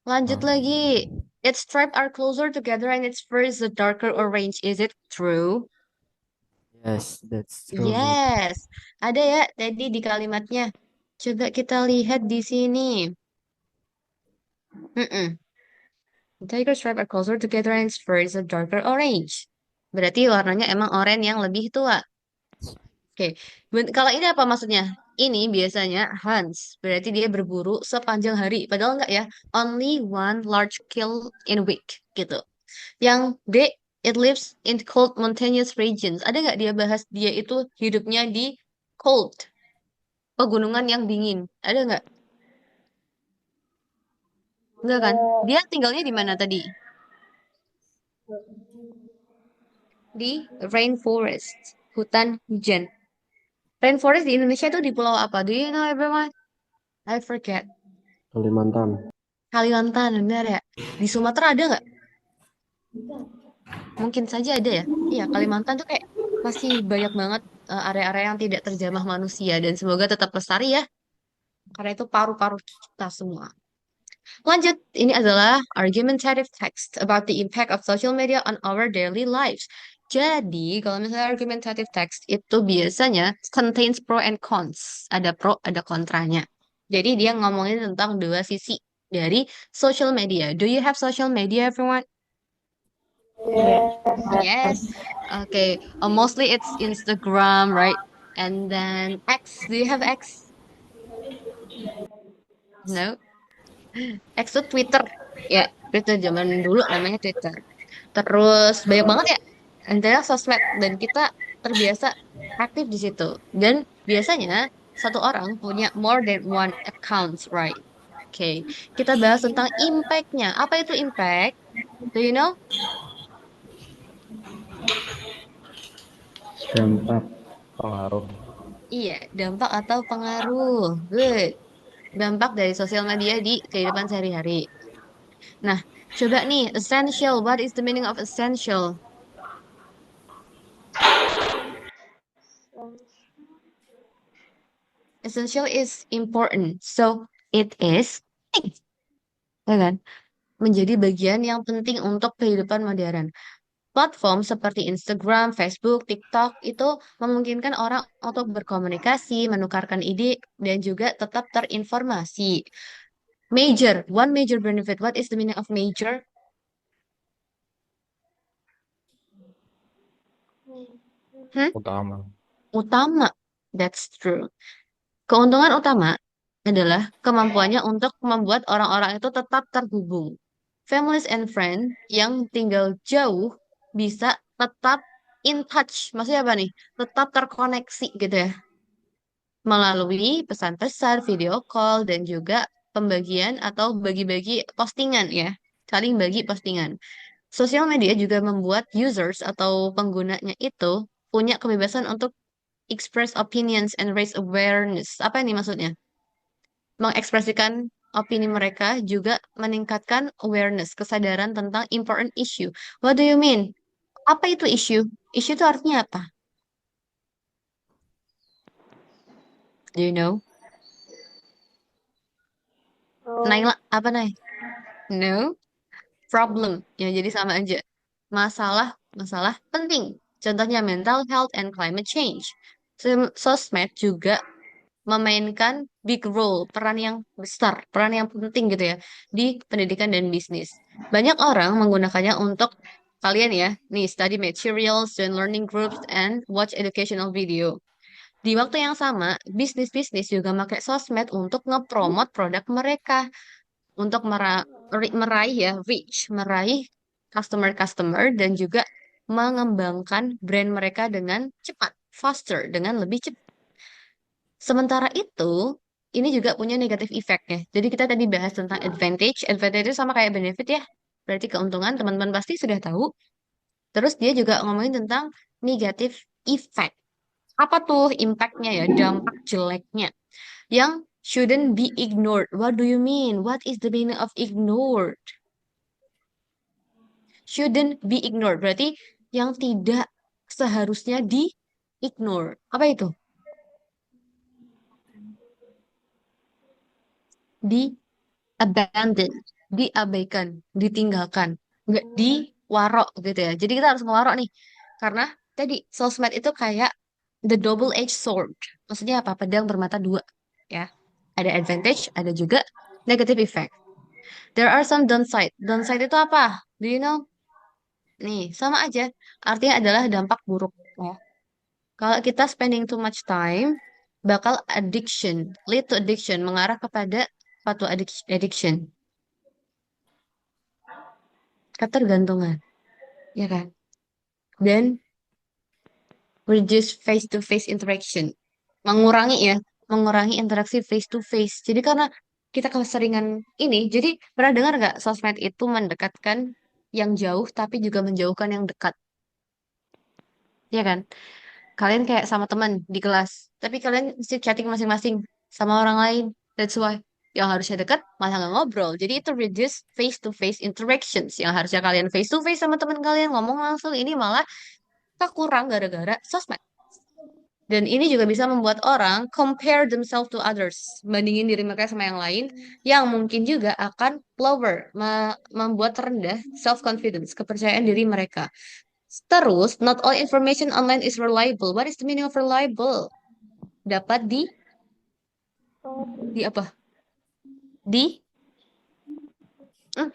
Lanjut Oh, lagi. Its stripes are closer together and its fur is a darker orange. Is it true? yes, that's true, mate. Yes. Ada ya tadi di kalimatnya. Coba kita lihat di sini. Mm-mm. The tiger stripes are closer together and its fur is a darker orange. Berarti warnanya emang oranye yang lebih tua. Oke, kalau ini apa maksudnya? Ini biasanya Hans, berarti dia berburu sepanjang hari. Padahal enggak ya, only one large kill in a week gitu. Yang D, it lives in cold mountainous regions. Ada nggak dia bahas dia itu hidupnya di cold, pegunungan yang dingin? Ada nggak? Enggak kan? Dia tinggalnya di mana tadi? Di rainforest, hutan hujan. Rainforest di Indonesia itu di pulau apa? Do you know everyone? I forget. Kalimantan. Kalimantan, benar ya? Di Sumatera ada nggak? Mungkin saja ada ya. Iya, Kalimantan tuh kayak masih banyak banget area-area yang tidak terjamah manusia dan semoga tetap lestari ya. Karena itu paru-paru kita semua. Lanjut, ini adalah argumentative text about the impact of social media on our daily lives. Jadi, kalau misalnya argumentative text itu biasanya contains pro and cons. Ada pro, ada kontranya. Jadi, dia ngomongin tentang dua sisi dari social media. Do you have social media, everyone? Yes. Okay. Mostly it's Instagram, right? And then X. Do you have X? No. X itu Twitter. Ya, Twitter zaman dulu namanya Twitter. Terus banyak banget ya. Intinya sosmed dan kita terbiasa aktif di situ. Dan biasanya satu orang punya more than one account, right? Oke. Kita bahas tentang impact-nya. Apa itu impact? Do you know? Dampak. Pengaruh. Iya, dampak atau pengaruh. Good. Dampak dari sosial media di kehidupan sehari-hari. Nah, coba nih, essential. What is the meaning of essential? Essential is important. So, it is penting. Ya kan? Menjadi bagian yang penting untuk kehidupan modern. Platform seperti Instagram, Facebook, TikTok itu memungkinkan orang untuk berkomunikasi, menukarkan ide, dan juga tetap terinformasi. Major, one major benefit. What is the meaning of major? Hmm? Utama. Utama. That's true. Keuntungan utama adalah kemampuannya untuk membuat orang-orang itu tetap terhubung. Families and friends yang tinggal jauh bisa tetap in touch. Maksudnya apa nih? Tetap terkoneksi gitu ya. Melalui pesan-pesan, video call, dan juga pembagian atau bagi-bagi postingan ya. Saling bagi postingan. Sosial media juga membuat users atau penggunanya itu punya kebebasan untuk express opinions and raise awareness. Apa ini maksudnya? Mengekspresikan opini mereka juga meningkatkan awareness, kesadaran tentang important issue. What do you mean? Apa itu issue? Issue itu artinya apa? Do you know? Naila, apa Nay? No? Problem. Ya, jadi sama aja. Masalah, masalah penting. Contohnya mental health and climate change. Sosmed juga memainkan big role, peran yang besar, peran yang penting gitu ya, di pendidikan dan bisnis. Banyak orang menggunakannya untuk kalian ya, nih study materials, join learning groups, and watch educational video. Di waktu yang sama, bisnis-bisnis juga pakai sosmed untuk ngepromot produk mereka, untuk meraih ya, meraih customer-customer dan juga mengembangkan brand mereka dengan cepat, faster, dengan lebih cepat. Sementara itu, ini juga punya negatif effect-nya. Jadi kita tadi bahas tentang advantage. Advantage itu sama kayak benefit ya. Berarti keuntungan, teman-teman pasti sudah tahu. Terus dia juga ngomongin tentang negatif effect. Apa tuh impact-nya ya, dampak jeleknya yang shouldn't be ignored. What do you mean? What is the meaning of ignored? Shouldn't be ignored. Berarti yang tidak seharusnya di-ignore. Apa itu? Di-abandon. Diabaikan. Ditinggalkan. Nggak diwarok gitu ya. Jadi kita harus ngewarok nih. Karena tadi sosmed itu kayak the double-edged sword. Maksudnya apa? Pedang bermata dua. Ya. Ada advantage, ada juga negative effect. There are some downside. Downside itu apa? Do you know? Nih, sama aja. Artinya adalah dampak buruk. Ya. Kalau kita spending too much time, bakal addiction, lead to addiction, mengarah kepada suatu addiction, ketergantungan, ya kan? Dan reduce face-to-face interaction, mengurangi ya, mengurangi interaksi face-to-face. Jadi karena kita keseringan ini, jadi pernah dengar nggak sosmed itu mendekatkan yang jauh, tapi juga menjauhkan yang dekat, ya kan? Kalian kayak sama teman di kelas, tapi kalian mesti chatting masing-masing sama orang lain. That's why yang harusnya dekat malah nggak ngobrol. Jadi itu reduce face-to-face interactions. Yang harusnya kalian face-to-face sama teman kalian ngomong langsung, ini malah kurang gara-gara sosmed. Dan ini juga bisa membuat orang compare themselves to others, bandingin diri mereka sama yang lain, yang mungkin juga akan lower, membuat rendah self-confidence, kepercayaan diri mereka. Terus, not all information online is reliable. What is the meaning of reliable? Dapat di apa? Di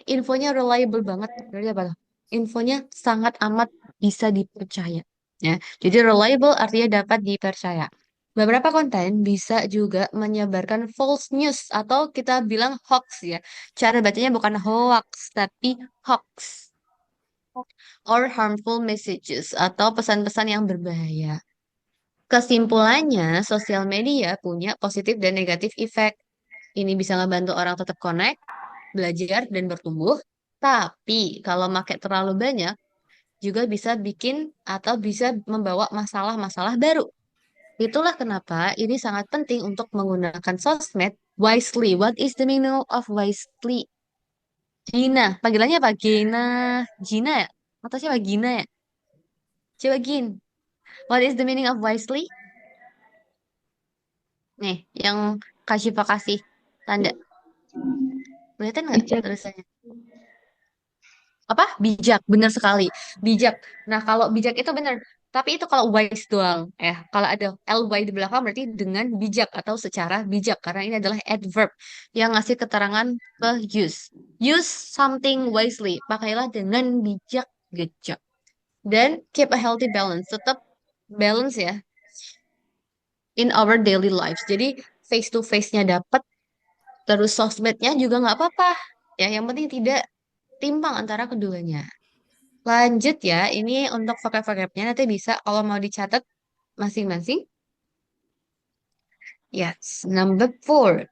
infonya reliable banget. Berarti apa tuh? Infonya sangat amat bisa dipercaya. Ya, jadi reliable artinya dapat dipercaya. Beberapa konten bisa juga menyebarkan false news atau kita bilang hoax ya. Cara bacanya bukan hoax tapi hoax or harmful messages atau pesan-pesan yang berbahaya. Kesimpulannya, sosial media punya positif dan negatif efek. Ini bisa ngebantu orang tetap connect, belajar, dan bertumbuh. Tapi kalau pakai terlalu banyak, juga bisa bikin atau bisa membawa masalah-masalah baru. Itulah kenapa ini sangat penting untuk menggunakan sosmed wisely. What is the meaning of wisely? Gina, panggilannya apa? Gina, Gina ya? Atau siapa? Gina ya? Coba Gin. What is the meaning of wisely? Nih, yang kasih kasih tanda. Kelihatan nggak Bijak. tulisannya? Apa? Bijak, benar sekali. Bijak. Nah, kalau bijak itu benar. Tapi itu kalau wise doang. Kalau ada ly di belakang berarti dengan bijak atau secara bijak. Karena ini adalah adverb yang ngasih keterangan ke use. Use something wisely. Pakailah dengan bijak. Good job. Dan keep a healthy balance. Tetap balance ya in our daily lives. Jadi face to face-nya dapat, terus sosmednya juga nggak apa-apa. Ya, yang penting tidak timpang antara keduanya. Lanjut ya, ini untuk vocab-vocabnya nanti bisa kalau mau dicatat masing-masing. Yes, number 4.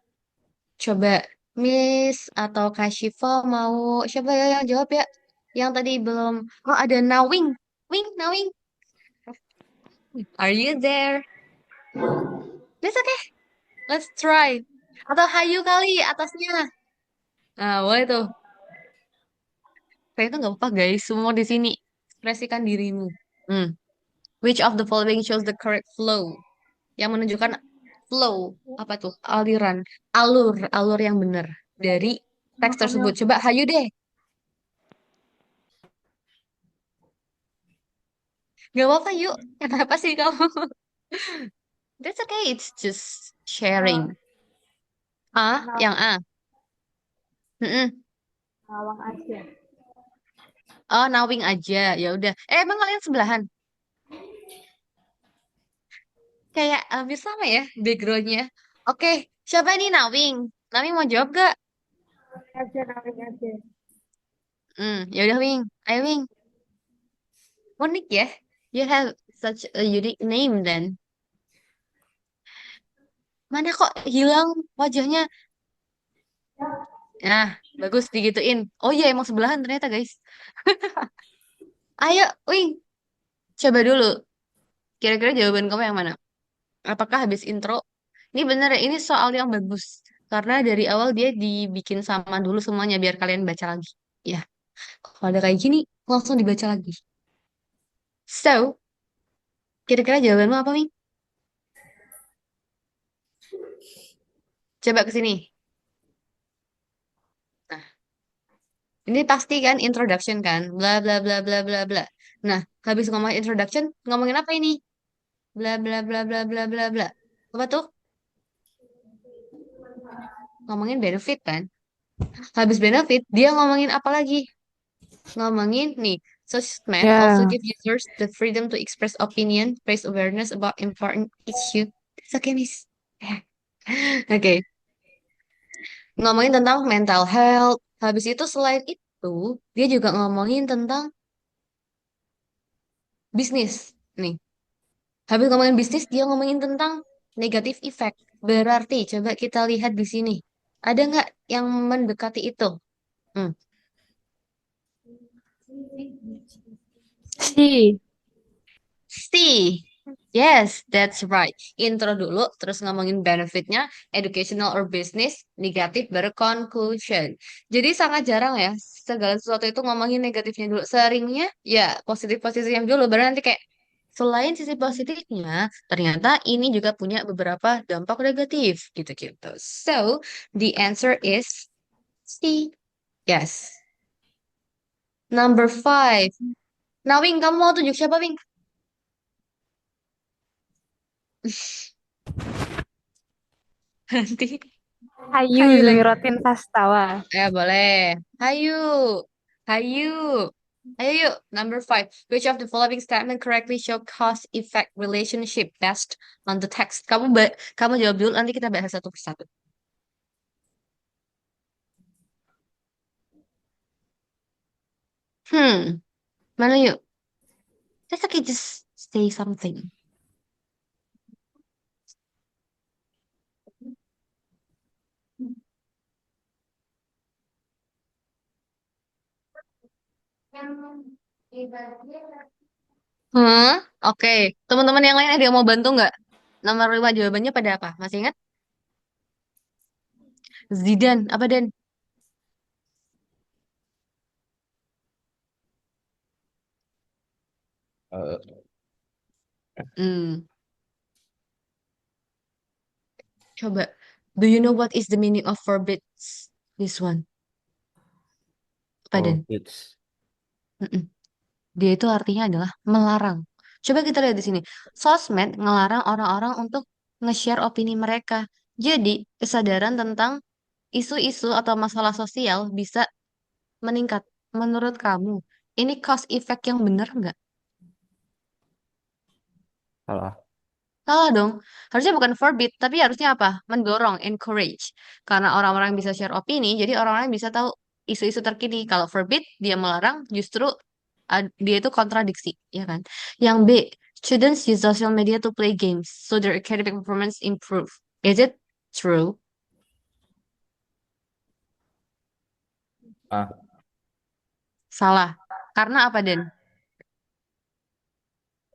Coba Miss atau Kak Syifa mau siapa ya yang jawab ya? Yang tadi belum. Oh, ada Nawing. Wing, Nawing. Are you there? That's okay. Let's try. Atau Hayu kali atasnya. Nah, boleh tuh. Kayak itu nggak apa-apa guys. Semua di sini. Ekspresikan dirimu. Hmm. Which of the following shows the correct flow? Yang menunjukkan flow, apa tuh? Aliran, alur yang benar dari teks tersebut. Coba hayu deh. Gak apa-apa yuk. Kenapa sih kamu? That's okay. It's just sharing. Yang A. Mm-mm. Nawang aja. Oh, nawing aja. Ya udah. Emang kalian sebelahan? kayak hampir sama ya backgroundnya. Oke, siapa nih Nawing? Nawing mau jawab gak? Aja, narik aja. Ya udah Wing. Ayo Wing. Unik ya. You have such a unique name then. Mana kok hilang wajahnya? Nah, bagus digituin. Oh iya emang sebelahan ternyata guys. Ayo Wing, coba dulu. Kira-kira jawaban kamu yang mana? Apakah habis intro? Ini bener ya, ini soal yang bagus. Karena dari awal dia dibikin sama dulu semuanya biar kalian baca lagi. Ya, kalau ada kayak gini, langsung dibaca lagi. So, kira-kira jawabanmu apa, Wing? Coba ke sini. Nah, ini pasti kan introduction kan? Bla bla bla bla bla bla. Nah, habis ngomong introduction, ngomongin apa ini? Bla bla bla bla bla bla bla. Apa tuh? Ngomongin benefit kan? Habis benefit, dia ngomongin apa lagi? Ngomongin nih, sosmed also Ya. give users the freedom to express opinion, raise awareness about important issue. It's okay, Miss. Oke, ngomongin tentang mental health. Habis itu selain itu, dia juga ngomongin tentang bisnis. Nih, habis ngomongin bisnis, dia ngomongin tentang negatif effect. Berarti, coba kita lihat di sini. Ada nggak yang mendekati itu? Hmm. Si. C. Yes, that's right. Intro dulu, terus ngomongin benefitnya, educational or business, negatif, baru conclusion. Jadi sangat jarang ya, segala sesuatu itu ngomongin negatifnya dulu. Seringnya, ya positif-positifnya dulu, baru nanti kayak, selain sisi positifnya, ternyata ini juga punya beberapa dampak negatif, gitu-gitu. So, the answer is C. Yes. Number five. Nah, Wing, kamu mau tunjuk siapa, Wing? Nanti. Hayu Hayu lagi. Zumirotin Sastawa. Ya, boleh. Hayu. Hayu. Ayo yuk. Number five. Which of the following statement correctly show cause-effect relationship best on the text? Kamu jawab dulu, nanti kita bahas satu persatu. Mana yuk? Just okay, just say something. Oke. Teman-teman yang lain ada yang mau bantu nggak? Nomor lima jawabannya pada apa? Masih ingat? Zidan. Apa, Dan? Eh, Hmm. Coba. Do you know what is the meaning of forbids? This one. Apa, Dan? Orbits. Mm-mm. Dia itu artinya adalah melarang. Coba kita lihat di sini. Sosmed ngelarang orang-orang untuk nge-share opini mereka. Jadi, kesadaran tentang isu-isu atau masalah sosial bisa meningkat. Menurut kamu, ini cause effect yang benar nggak? Salah. Salah dong. Harusnya bukan forbid, tapi harusnya apa? Mendorong, encourage. Karena orang-orang bisa share opini, jadi orang-orang bisa tahu isu-isu terkini. Kalau forbid, dia melarang, justru dia itu kontradiksi, ya kan? Yang B, students use social media to play games, so their academic performance improve. Is it true? Ah, Salah. Karena apa, Den?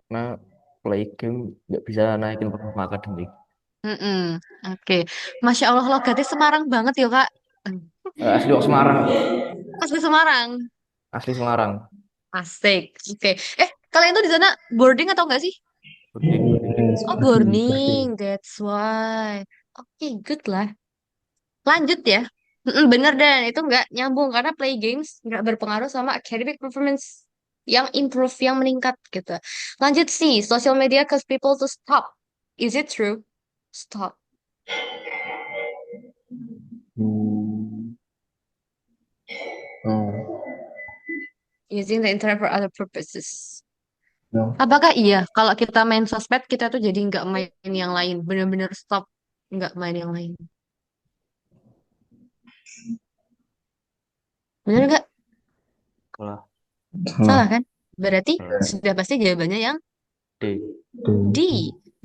karena play game nggak bisa naikin performa akademik. Mm-mm. Oke. Masya Allah, logatnya Semarang banget ya, Kak. Asli kok Semarang. Asli Semarang. Asli Semarang. Asik. Oke. Kalian tuh di sana boarding atau enggak sih? Berding, berding. Oh, boarding. That's why. Oke, good lah. Lanjut ya. Bener dan itu nggak nyambung karena play games nggak berpengaruh sama academic performance yang improve, yang meningkat gitu. Lanjut sih, social media cause people to stop. Is it true? Stop. Hmm. Oh, Using the internet for other purposes. Apakah iya kalau kita main sosmed kita tuh jadi nggak main yang lain, bener-bener stop nggak main yang lain, bener nggak? Salah. Salah Salah. kan? Berarti Salah. sudah pasti jawabannya yang D. D.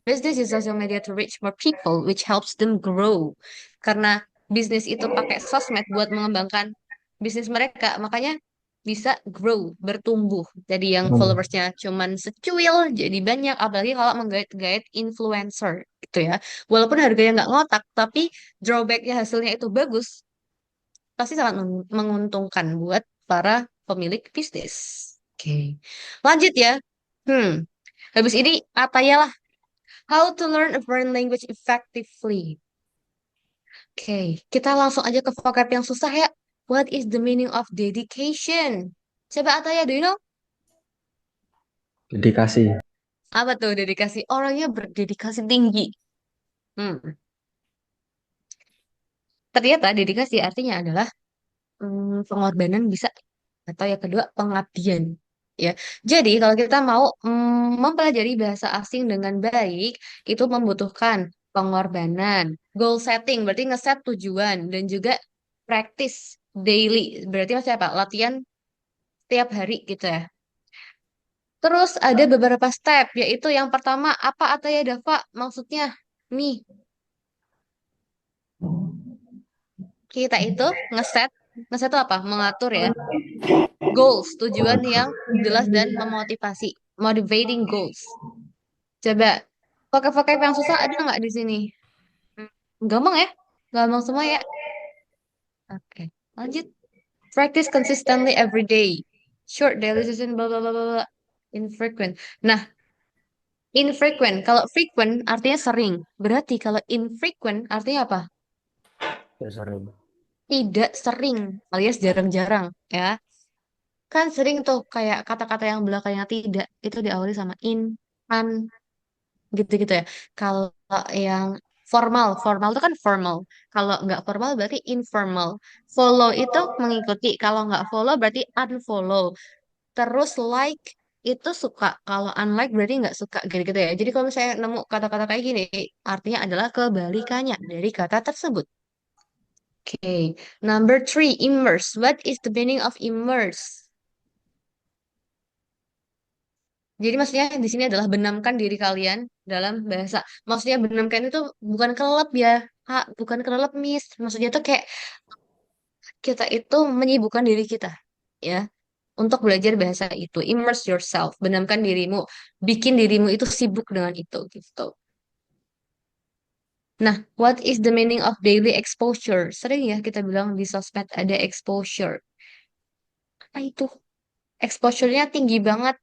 Business is social media to reach more people, which helps them grow. Karena bisnis itu pakai sosmed buat mengembangkan bisnis mereka, makanya bisa grow, bertumbuh. Jadi yang followersnya cuman secuil, jadi banyak. Apalagi kalau menggait-gait influencer, gitu ya. Walaupun harganya nggak ngotak, tapi drawbacknya hasilnya itu bagus, pasti sangat menguntungkan buat para pemilik bisnis. Oke, lanjut ya. Hmm, habis ini Ataya lah. How to learn a foreign language effectively. Oke, kita langsung aja ke vocab yang susah ya. What is the meaning of dedication? Coba Ataya, do you know? Dedikasi. Apa tuh dedikasi? Orangnya berdedikasi tinggi. Hmm. Ternyata dedikasi artinya adalah pengorbanan bisa, atau yang kedua pengabdian. Ya, jadi kalau kita mau mempelajari bahasa asing dengan baik, itu membutuhkan pengorbanan, goal setting, berarti ngeset tujuan, dan juga practice daily, berarti maksudnya apa? Latihan tiap hari gitu ya. Terus ada beberapa step, yaitu yang pertama apa atau ya Dava? Maksudnya nih, kita itu ngeset, ngeset itu apa? Mengatur ya. Goals, tujuan yang jelas dan memotivasi. Motivating goals. Coba, vocab-vocab yang susah ada nggak di sini? Hmm, gampang ya? Gampang semua ya? Oke, lanjut. Practice consistently every day. Short daily session, bla bla bla bla bla. Infrequent. Nah, infrequent. Kalau frequent artinya sering. Berarti kalau infrequent artinya apa? Ya, sorry. Tidak sering, alias jarang-jarang ya. Kan sering tuh kayak kata-kata yang belakangnya tidak itu diawali sama in, an, gitu-gitu ya. Kalau yang formal, formal itu kan formal. Kalau nggak formal berarti informal. Follow itu mengikuti. Kalau nggak follow berarti unfollow. Terus like itu suka. Kalau unlike berarti nggak suka gitu-gitu ya. Jadi kalau misalnya nemu kata-kata kayak gini, artinya adalah kebalikannya dari kata tersebut. Oke, number three, immerse. What is the meaning of immerse? Jadi maksudnya di sini adalah benamkan diri kalian dalam bahasa. Maksudnya benamkan itu bukan kelelep ya, Kak, bukan kelelep, Miss. Maksudnya tuh kayak kita itu menyibukkan diri kita, ya, untuk belajar bahasa itu. Immerse yourself, benamkan dirimu, bikin dirimu itu sibuk dengan itu, gitu. Nah, what is the meaning of daily exposure? Sering ya kita bilang di sosmed ada exposure. Apa itu? Exposure-nya tinggi banget.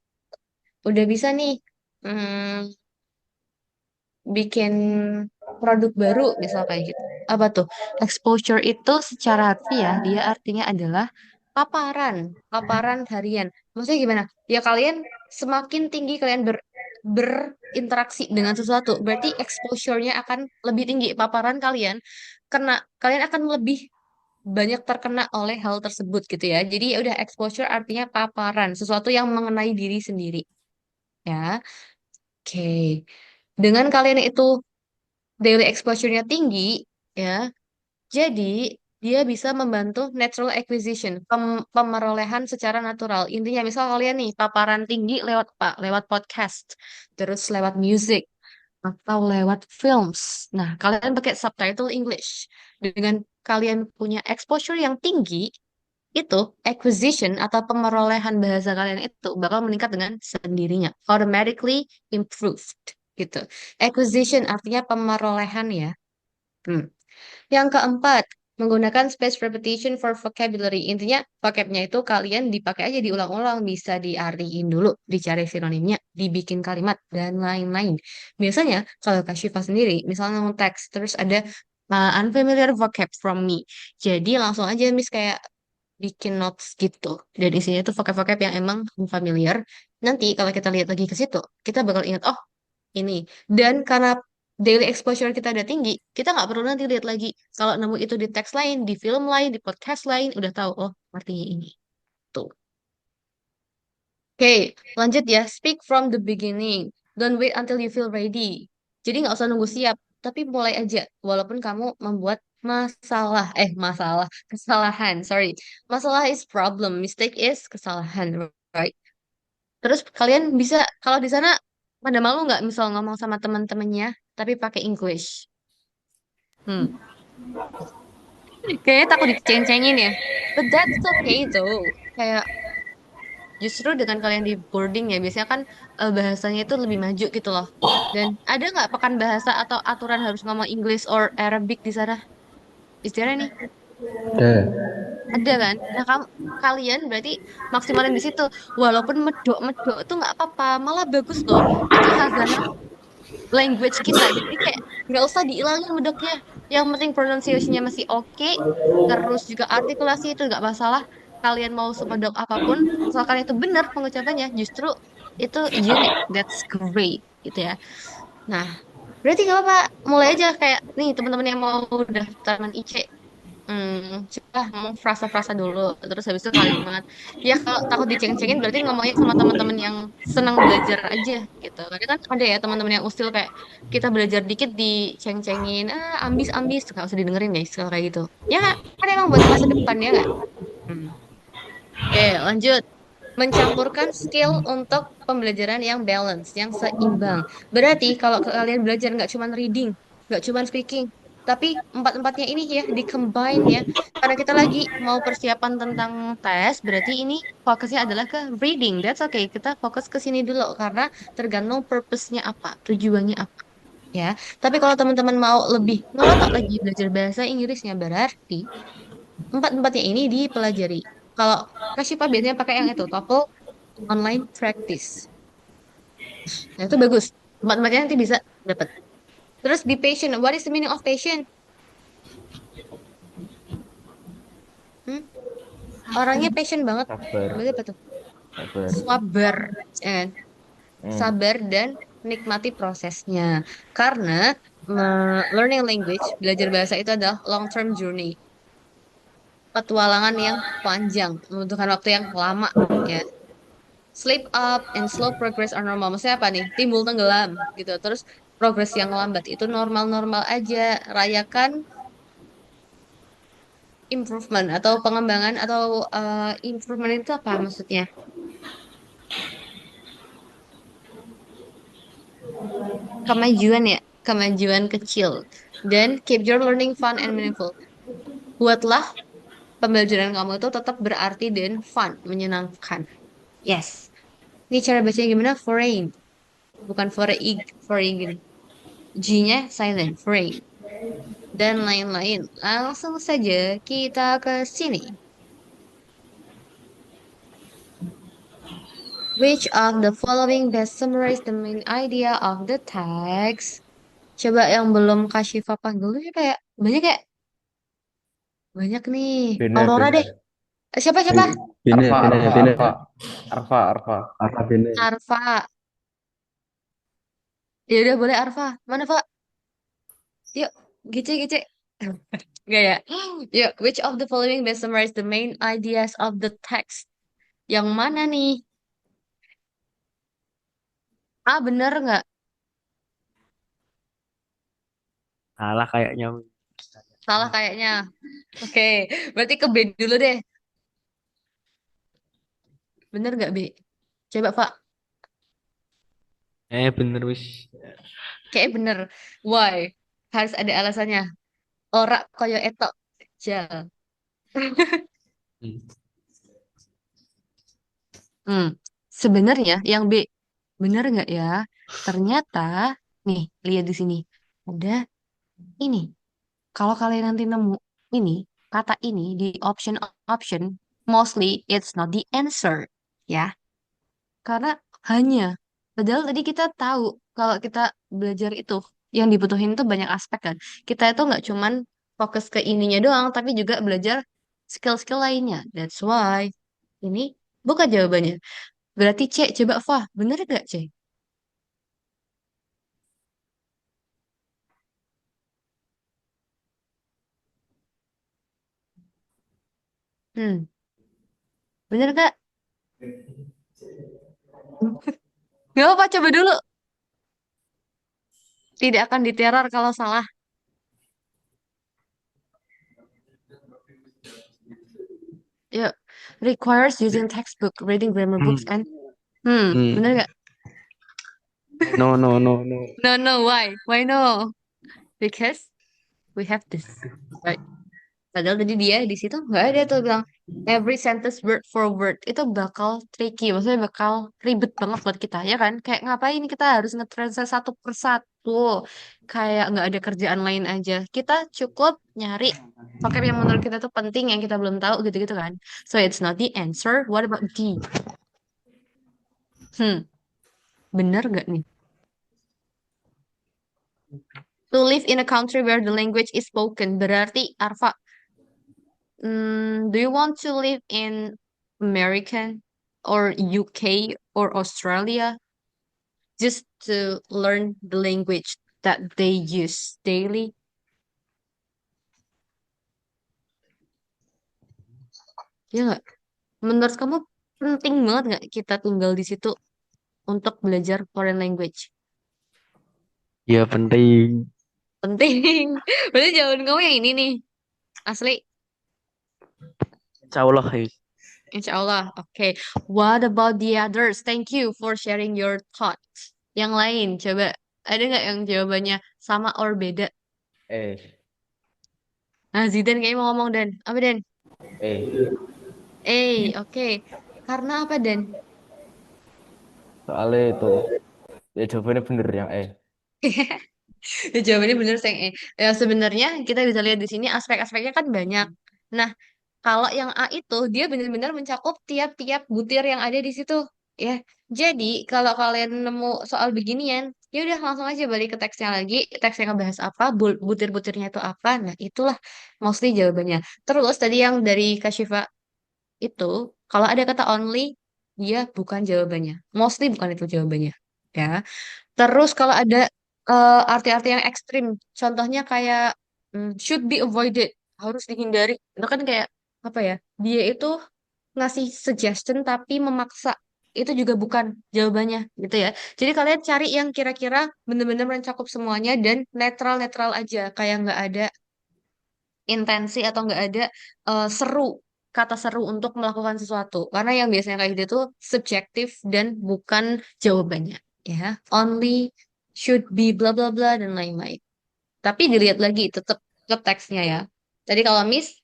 Udah bisa nih. hmm, Bikin produk baru misal kayak gitu. Apa tuh? Exposure itu secara harfiah dia artinya adalah paparan, paparan harian. Maksudnya gimana? Ya kalian semakin tinggi kalian berinteraksi dengan sesuatu, berarti exposure-nya akan lebih tinggi paparan kalian karena kalian akan lebih banyak terkena oleh hal tersebut gitu ya. Jadi ya udah exposure artinya paparan, sesuatu yang mengenai diri sendiri ya. Oke. Dengan kalian itu daily exposure-nya tinggi, ya. Jadi dia bisa membantu natural acquisition, pemerolehan secara natural. Intinya misal kalian nih paparan tinggi lewat apa? Lewat podcast, terus lewat music atau lewat films. Nah, kalian pakai subtitle English. Dengan kalian punya exposure yang tinggi, itu acquisition atau pemerolehan bahasa kalian itu bakal meningkat dengan sendirinya, automatically improved gitu. Acquisition artinya pemerolehan ya. Hmm. Yang keempat, menggunakan space repetition for vocabulary. Intinya vocabnya itu kalian dipakai aja diulang-ulang, bisa diartiin dulu, dicari sinonimnya, dibikin kalimat dan lain-lain. Biasanya kalau Kak Syifa sendiri, misalnya ngomong teks terus ada unfamiliar vocab from me. Jadi langsung aja Miss kayak bikin notes gitu. Dan isinya itu vocab-vocab yang emang familiar. Nanti kalau kita lihat lagi ke situ, kita bakal ingat, oh ini. Dan karena daily exposure kita udah tinggi, kita nggak perlu nanti lihat lagi. Kalau nemu itu di teks lain, di film lain, di podcast lain, udah tahu, oh artinya ini. Tuh. Oke, lanjut ya. Speak from the beginning. Don't wait until you feel ready. Jadi nggak usah nunggu siap, tapi mulai aja. Walaupun kamu membuat masalah, kesalahan. Sorry, masalah is problem, mistake is kesalahan, right? Terus kalian bisa, kalau di sana pada malu nggak misal ngomong sama teman-temannya, tapi pakai English? Hmm, kayaknya takut diceng-cengin ya. But that's okay though. Kayak justru dengan kalian di boarding ya, biasanya kan bahasanya itu lebih maju gitu loh. Dan ada nggak pekan bahasa atau aturan harus ngomong English or Arabic di sana? Istilah nih, Ada. ada kan? Nah, kalian berarti maksimalin di situ. Walaupun medok-medok itu nggak apa-apa, malah bagus loh. Itu khazanah language kita. Jadi kayak nggak usah diilangin medoknya. Yang penting pronunciation-nya masih oke, terus juga artikulasi itu nggak masalah. Kalian mau semedok apapun, asalkan itu benar pengucapannya, justru itu unik. That's great, gitu ya. Nah, berarti nggak apa-apa. Mulai aja kayak nih teman-teman yang mau daftar IC. Coba ngomong frasa-frasa dulu, terus habis itu kalimat. Ya kalau takut diceng-cengin berarti ngomongnya sama teman-teman yang senang belajar aja gitu. Karena kan ada ya teman-teman yang usil kayak kita belajar dikit diceng-cengin, ambis-ambis, gak usah didengerin guys kalau kayak gitu. Ya nggak? Kan emang buat masa depan ya nggak? Hmm. Oke, lanjut. Mencampurkan skill untuk pembelajaran yang balance, yang seimbang. Berarti kalau kalian belajar nggak cuma reading, nggak cuma speaking, tapi empat-empatnya ini ya di-combine ya. Karena kita lagi mau persiapan tentang tes, berarti ini fokusnya adalah ke reading. That's okay. Kita fokus ke sini dulu karena tergantung purpose-nya apa, tujuannya apa. Ya, tapi kalau teman-teman mau lebih ngelotok lagi belajar bahasa Inggrisnya berarti empat-empatnya ini dipelajari. Kalau Kashifa biasanya pakai yang itu, TOEFL online practice. Nah, itu bagus. Empat-empatnya nanti bisa dapat. Terus be patient. What is the meaning of patient? Hmm? Orangnya patient banget. Sabar. Berarti apa tuh? Sabar. Sabar. Eh, Hmm. sabar dan nikmati prosesnya. Karena learning language, belajar bahasa itu adalah long term journey. Petualangan yang panjang, membutuhkan waktu yang lama. Ya, slip up and slow progress are normal. Maksudnya apa nih? Timbul tenggelam gitu. Terus progres yang lambat itu normal-normal aja. Rayakan improvement atau pengembangan atau improvement itu apa maksudnya? Kemajuan ya, kemajuan kecil. Dan keep your learning fun and meaningful. Buatlah pembelajaran kamu itu tetap berarti dan fun, menyenangkan. Yes. Ini cara bacanya gimana? Foreign. Bukan foreign, foreign gini. G-nya silent, foreign. Dan lain-lain. Langsung saja kita ke sini. Which of the following best summarize the main idea of the text? Coba yang belum kasih panggil dulu ya kayak banyak nih. Bene, Aurora deh. bene. Siapa siapa? Bine, Arfa, bine, Arfa, bine. Arfa. Arfa, Arfa. Apa bine? Arfa. Ya udah boleh Arfa. Mana Pak? Yuk, gece gece. Enggak ya? Yuk, which of the following best summarize the main ideas of the text? Yang mana nih? Ah, bener nggak? Salah kayaknya. Salah kayaknya. Oke, berarti ke B dulu deh. Bener nggak B? Coba Pak. Bener wis. Kayak bener. Why? Harus ada alasannya. Ora koyo etok. Jal. Hmm. Hmm. Sebenarnya yang B. Bener nggak ya? Ternyata, nih, lihat di sini. Ada ini. Kalau kalian nanti nemu ini, kata ini di option, mostly it's not the answer. Ya. Karena hanya. Padahal tadi kita tahu kalau kita belajar itu, yang dibutuhin itu banyak aspek kan. Kita itu nggak cuman fokus ke ininya doang, tapi juga belajar skill-skill lainnya. That's why ini bukan jawabannya. Berarti C, coba Fah, bener gak C? Hmm, bener gak? Gak apa, coba dulu. Tidak akan diteror kalau salah. Yuk. Requires using textbook, reading grammar books, Hmm. and... Hmm. Bener gak? No, no, no, no. No, no, why? Why no? Because we have this. Right. Padahal tadi dia di situ nggak ada tuh bilang every sentence word for word itu bakal tricky, maksudnya bakal ribet banget buat kita ya kan? Kayak ngapain kita harus nge-translate satu persatu, kayak nggak ada kerjaan lain aja. Kita cukup nyari vocab yang menurut kita tuh penting yang kita belum tahu gitu-gitu kan? So it's not the answer. What about D? Bener nggak nih? To live in a country where the language is spoken berarti Arfa. Do you want to live in American or UK or Australia just to learn the language that they use daily? Ya nggak? Menurut kamu penting banget nggak kita tinggal di situ untuk belajar foreign language? Ya penting. Penting. Berarti jawaban kamu yang ini nih. Asli. Insya Allah ya. Insya Allah. Oke. What about the others? Thank you for sharing your thoughts. Yang lain, coba. Ada nggak yang jawabannya sama or beda? Eh, Nah, Zidan kayaknya mau ngomong Dan. Apa Dan? eh. Oke. Karena apa Dan? Soalnya itu, ya jawabannya bener yang Ya, jawabannya bener sayang Ya sebenarnya kita bisa lihat di sini aspek-aspeknya kan banyak. Nah, kalau yang A itu dia benar-benar mencakup tiap-tiap butir yang ada di situ. Ya. Jadi kalau kalian nemu soal beginian, ya udah langsung aja balik ke teksnya lagi. Teksnya ngebahas apa, butir-butirnya itu apa. Nah, itulah mostly jawabannya. Terus tadi yang dari Kashifa itu kalau ada kata only dia bukan jawabannya. Mostly bukan itu jawabannya. Ya. Terus kalau ada arti-arti yang ekstrim, contohnya kayak should be avoided, harus dihindari. Itu kan kayak apa ya? Dia itu ngasih suggestion tapi memaksa. Itu juga bukan jawabannya gitu ya. Jadi kalian cari yang kira-kira benar-benar mencakup semuanya dan netral-netral aja, kayak nggak ada intensi atau nggak ada seru kata seru untuk melakukan sesuatu karena yang biasanya kayak gitu tuh subjektif dan bukan jawabannya ya only should be bla bla bla dan lain-lain tapi dilihat lagi tetap ke teksnya ya tadi kalau Miss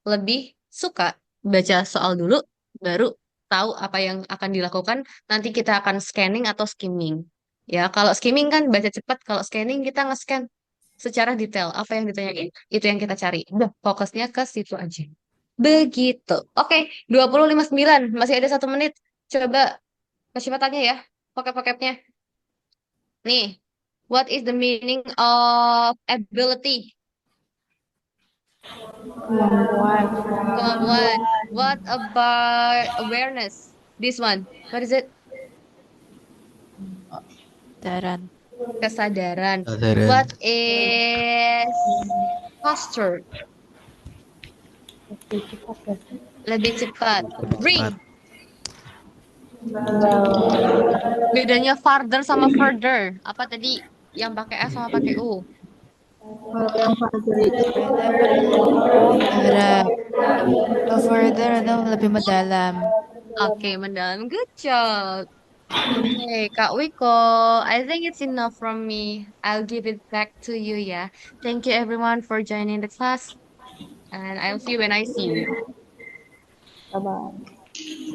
lebih suka baca soal dulu baru tahu apa yang akan dilakukan nanti kita akan scanning atau skimming ya kalau skimming kan baca cepat kalau scanning kita nge-scan secara detail apa yang ditanyain itu yang kita cari udah fokusnya ke situ aja begitu oke 20:59 masih ada 1 menit coba kasih tanya ya vocab-vocabnya nih what is the meaning of ability Kemampuan. kemampuan what about awareness this one what is it Daran. kesadaran Kesadaran. what is posture lebih cepat bring bedanya farther sama further apa tadi yang pakai S sama pakai U Harap. Go further atau lebih mendalam. oke mendalam good job okay Kak Wiko I think it's enough from me I'll give it back to you ya thank you everyone for joining the class and I'll see you when I see you Bye-bye.